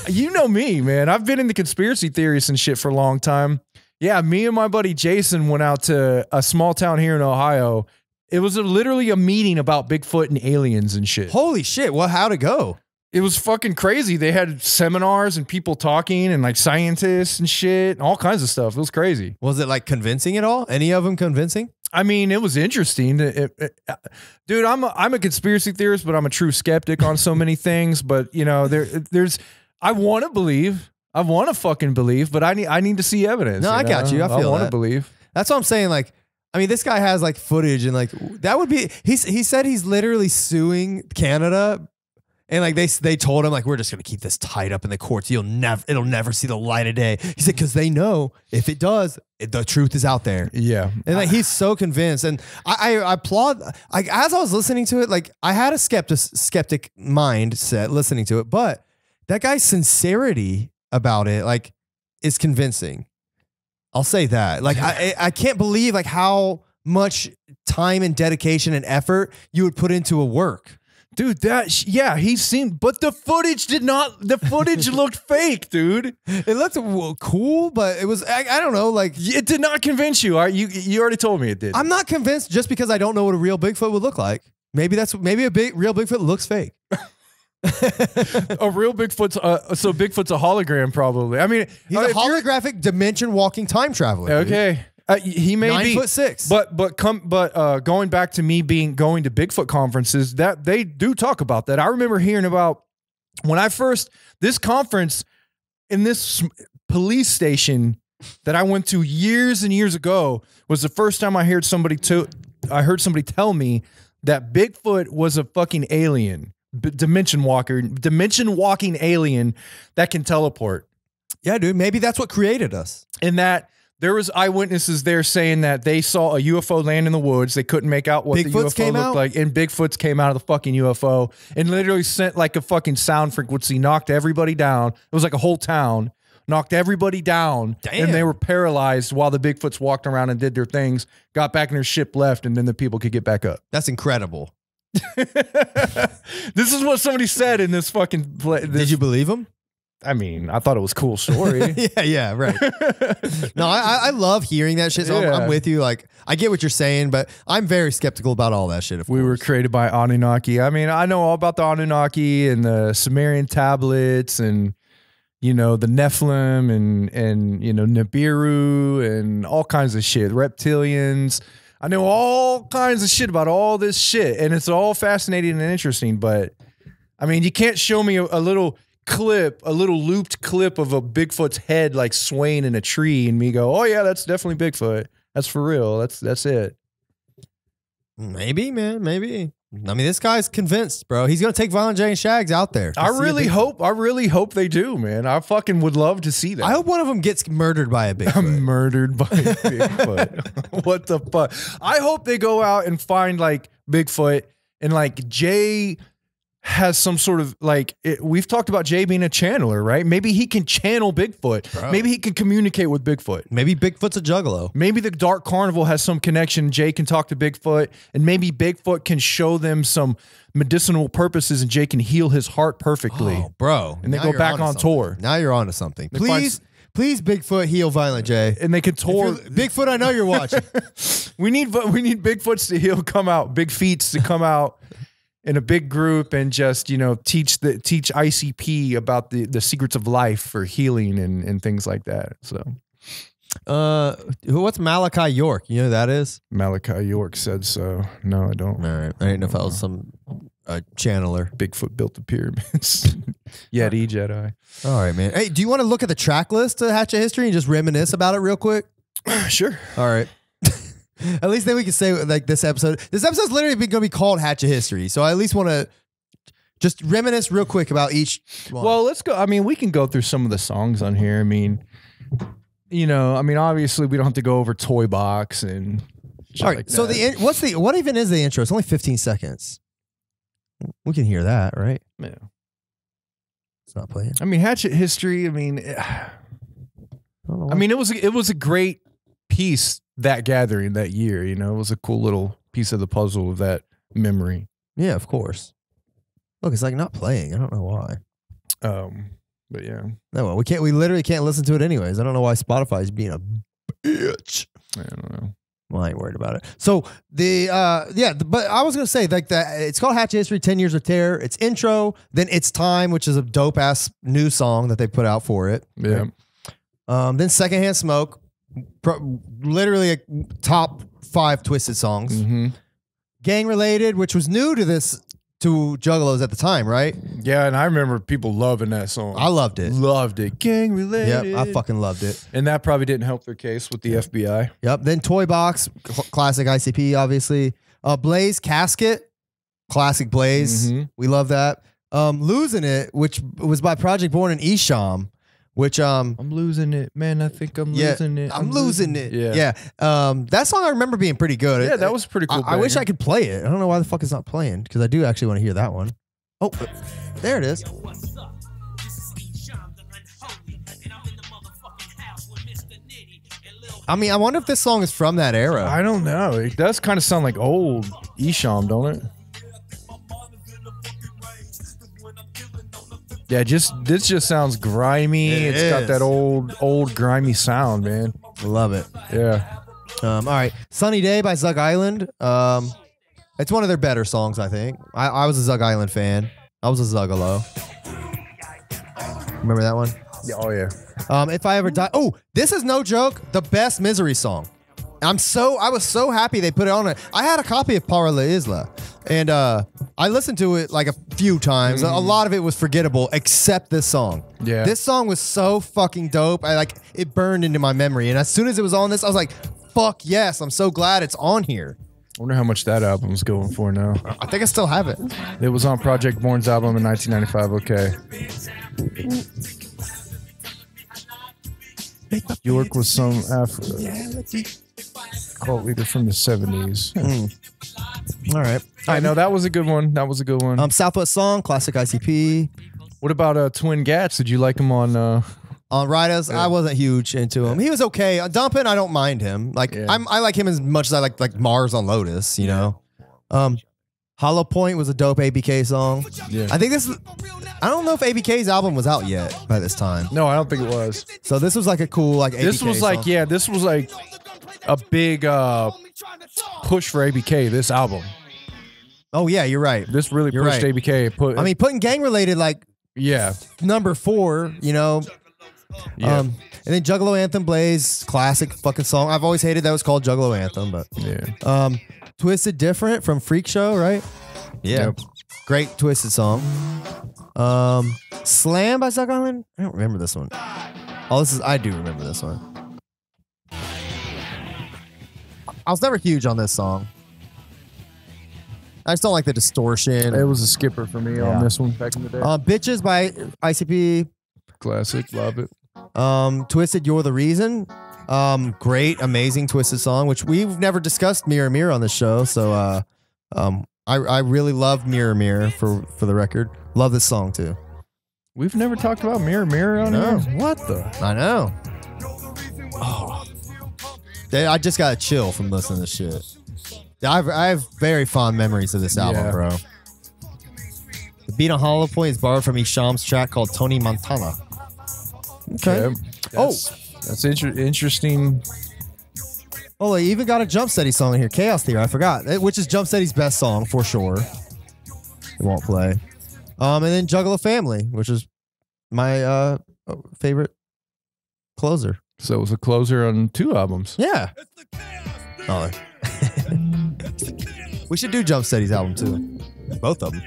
you know me, man. I've been into conspiracy theories and shit for a long time. Yeah, me and my buddy Jason went out to a small town here in Ohio. It was literally a meeting about Bigfoot and aliens and shit. Holy shit. Well, how'd it go? It was fucking crazy. They had seminars and people talking and like scientists and shit and all kinds of stuff. It was crazy. Was it like convincing at all? Any of them convincing? I mean, it was interesting. Dude, I'm a conspiracy theorist, but I'm a true skeptic on so many things. But you know, I want to believe. I want to fucking believe, but I need to see evidence. No, I got you. I want to believe. That's what I'm saying. Like, I mean, this guy has like footage and like that would be. He said he's literally suing Canada, and like they told him like we're just gonna keep this tied up in the courts. It'll never see the light of day. He said because they know if it does, the truth is out there. Yeah, and like he's so convinced. And I applaud. Like as I was listening to it, like I had a skeptic mindset listening to it, but that guy's sincerity about it like is convincing. I'll say that. Like I can't believe like how much time and dedication and effort you would put into a work. Dude, yeah, he's seen, but the footage looked fake, dude. It looked cool, but it was, I don't know, like. It did not convince you. You already told me it did. I'm not convinced just because I don't know what a real Bigfoot would look like. Maybe a real Bigfoot looks fake. A real Bigfoot's so Bigfoot's a hologram probably. I mean, he's a holographic dimension walking time traveler. Okay. He may 9'6", but going back to me going to Bigfoot conferences, that they do talk about that. I remember hearing about when this conference in this police station that I went to years and years ago was the first time I heard somebody tell me that Bigfoot was a fucking alien, dimension walking alien that can teleport. Yeah, dude, maybe that's what created us. And that there was eyewitnesses there saying that they saw a UFO land in the woods. They couldn't make out what the UFO looked like. And Bigfoots came out of the fucking UFO and literally sent like a fucking sound frequency, knocked everybody down. It was like a whole town, knocked everybody down. Damn. And they were paralyzed while the Bigfoots walked around and did their things, got back in their ship, left, and then the people could get back up. That's incredible. This is what somebody said in this fucking play. Did you believe him? I mean, I thought it was a cool story. yeah, right. No, I love hearing that shit. So I'm with you. Like, I get what you're saying, but I'm very skeptical about all that shit. We were created by Anunnaki. I mean, I know all about the Anunnaki and the Sumerian tablets and, you know, the Nephilim and you know, Nibiru and all kinds of shit, reptilians. I know all kinds of shit about all this shit, and it's all fascinating and interesting, but I mean, you can't show me a little looped clip of a Bigfoot's head like swaying in a tree and me go, oh yeah, that's definitely Bigfoot. That's for real. That's it. Maybe, man, maybe. I mean, this guy's convinced, bro. He's gonna take Violent J and Shags out there. I really hope they do, man. I fucking would love to see that. I hope one of them gets murdered by a Bigfoot. Murdered by a Bigfoot. What the fuck? I hope they go out and find like Bigfoot and like Jay has some sort of like we've talked about Jay being a channeler, right? Maybe he can channel Bigfoot. Bro. Maybe he can communicate with Bigfoot. Maybe Bigfoot's a juggalo. Maybe the Dark Carnival has some connection. Jay can talk to Bigfoot, and maybe Bigfoot can show them some medicinal purposes, and Jay can heal his heart perfectly. Oh, bro! And they go back on tour. Now you're onto something. Please, Bigfoot, heal Violent J, and they can tour. Bigfoot, I know you're watching. we need Bigfoots to heal, come out, big feats to come out in a big group and just, you know, teach ICP about the secrets of life for healing and things like that. So, what's Malachi York? You know who that is? Malachi York said so. No, I don't. All right, I didn't know if that was some channeler. Bigfoot built the pyramids. Yeti Jedi. All right, man. Hey, do you want to look at the track list of Hatchet History and just reminisce about it real quick? Sure. All right. At least then we can say like this episode's literally going to be called Hatchet History. So I at least want to just reminisce real quick about each one. Well, let's go. I mean, we can go through some of the songs on here. I mean, you know, I mean, obviously we don't have to go over Toy Box and shit. All right. Like So that. what even is the intro? It's only 15 seconds. We can hear that, right? Yeah. It's not playing. I mean, Hatchet History. I mean, it was a great piece, that gathering that year. You know, it was a cool little piece of the puzzle of that memory. Yeah, of course. Look, it's like not playing. I don't know why. But yeah. No, well, we literally can't listen to it anyways. I don't know why Spotify's being a bitch. I don't know. Well, I ain't worried about it. So but I was gonna say like that. It's called Hatchet History, 10 Years of Terror. It's intro, then It's Time, which is a dope ass new song that they put out for it. Yeah. Right? Then Secondhand Smoke, literally a top 5 Twisted songs. Mm-hmm. Gang Related, which was new to this to Juggalos at the time, right? Yeah, and I remember people loving that song. I loved it. Loved it. Gang related. Yep, I fucking loved it. And that probably didn't help their case with the FBI. Yep. Then Toy Box, classic ICP, obviously. Blaze Casket, classic Blaze. We love that. Losing It, which was by Project Born and Isham, which I'm losing it, man. I think I'm losing it. I'm losing it. Yeah. That song I remember being pretty good. Yeah, that was pretty cool. I wish I could play it. I don't know why the fuck it's not playing, because I do actually want to hear that one. Oh, there it is. I mean, I wonder if this song is from that era. I don't know. It does kind of sound like old Isham, don't it? Yeah, this just sounds grimy. It's got that old grimy sound, man. Love it. Yeah. All right, Sunny Day by Zuck Island. It's one of their better songs, I think. I was a Zuck Island fan. I was a Zuggalo. Remember that one? Yeah. Oh yeah. If I Ever Die. Oh, this is no joke. The best Misery song. I was so happy they put it on it. I had a copy of Para La Isla, and I listened to it like a few times. A lot of it was forgettable, except this song. Yeah. This song was so fucking dope. It burned into my memory. And as soon as it was on this, I was like, fuck yes, I'm so glad it's on here. I wonder how much that album's going for now. I think I still have it. It was on Project Born's album in 1995. Okay. York was some cult leader from the 70s. All right. I know that was a good one. That was a good one. Southwest Song, classic ICP. What about Twin Gats? Did you like him on Ridas? I wasn't huge into him. He was okay. Dumpin', I don't mind him. I like him as much as I like Mars on Lotus, you know. Hollow Point was a dope ABK song. Yeah. I think I don't know if ABK's album was out yet by this time. No, I don't think it was. So this was like a cool ABK This was like, song. yeah, this was like a big push for ABK, this album. Oh yeah, you're right. This really pushed right. ABK. I mean, putting Gang Related number 4, you know. Yeah. And then Juggalo Anthem, Blaze, classic fucking song. I've always hated that it was called Juggalo Anthem, but yeah. Twisted Different from Freak Show, right? Yeah. Yep. Great Twisted song. Slam by Zuck Island? I don't remember this one. I do remember this one. I was never huge on this song. I just don't like the distortion. It was a skipper for me on this one back in the day. Bitches by ICP. Classic, love it. Twisted, You're the Reason. Great, amazing Twisted song, which we've never discussed Mirror Mirror on the show. So I really love Mirror Mirror for the record. Love this song too. We've never talked about Mirror Mirror on here. What the? I know. Oh. I just got a chill from listening to this shit. I have very fond memories of this album, bro. The beat on Hollow Point is borrowed from Isham's track called Tony Montana. Okay. Yeah, that's interesting. Oh, they even got a Jump Steady song in here. Chaos Theory, I forgot. Which is Jump Steady's best song for sure. It won't play. And then Juggalo Family, which is my favorite closer. So it was a closer on 2 albums. Yeah. Oh. We should do Jump Steady's album too. Both of them.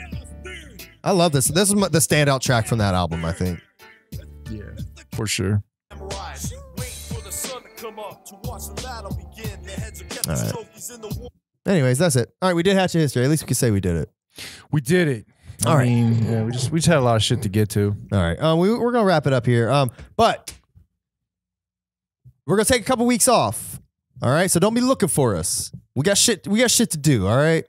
I love this. This is the standout track from that album, I think. Yeah, for sure. All right. Anyways, that's it. All right, we did Hatchet History. At least we can say we did it. We did it. All right. Yeah, we just had a lot of shit to get to. All right. We're gonna wrap it up here. But we're gonna take a couple weeks off. All right. So don't be looking for us. We got shit to do. All right.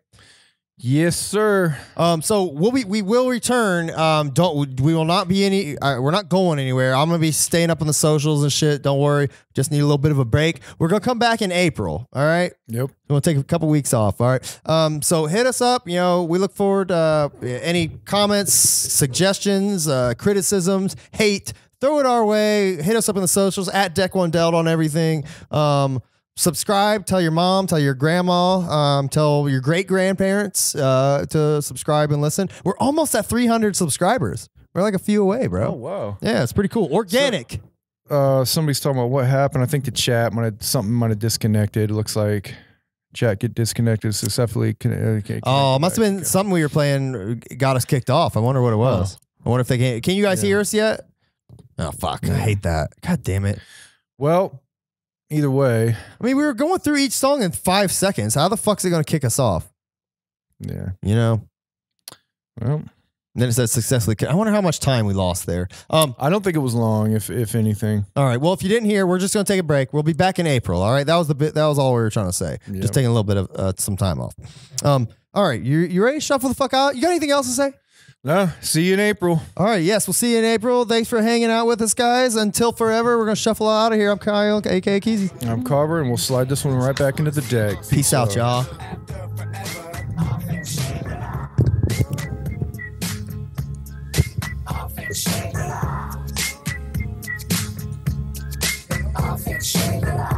Yes, sir. So we will return. We will not be we're not going anywhere. I'm gonna be staying up on the socials and shit. Don't worry. Just need a little bit of a break. We're gonna come back in April. All right. Yep. We'll take a couple weeks off. All right. So hit us up. You know, we look forward to any comments, suggestions, criticisms, hate. Throw it our way. Hit us up in the socials at Deck One Delt on everything. Subscribe, tell your mom, tell your grandma, tell your great grandparents to subscribe and listen. We're almost at 300 subscribers. We're like a few away, bro. Oh, wow. Yeah, it's pretty cool. Organic. Somebody's talking about what happened. I think the chat something might have disconnected. It looks like Chat get disconnected successfully. Oh, it must have been something we were playing got us kicked off. I wonder what it was. I wonder if they can. Can you guys hear us yet? Oh fuck! I hate that. God damn it. Well, either way. I mean, we were going through each song in 5 seconds. How the fuck's it going to kick us off? Yeah. You know. Well. Then it says successfully. I wonder how much time we lost there. I don't think it was long, if anything. All right. Well, if you didn't hear, we're just going to take a break. We'll be back in April. All right. That was the bit. That was all we were trying to say. Yep. Just taking a little bit of some time off. All right. You ready to shuffle the fuck out? You got anything else to say? No. See you in April. All right. Yes. We'll see you in April. Thanks for hanging out with us, guys. Until forever, we're going to shuffle out of here. I'm Kyle, a.k.a. Keezy. I'm Carver, and we'll slide this one right back into the deck. Peace out, y'all. Shangri-La.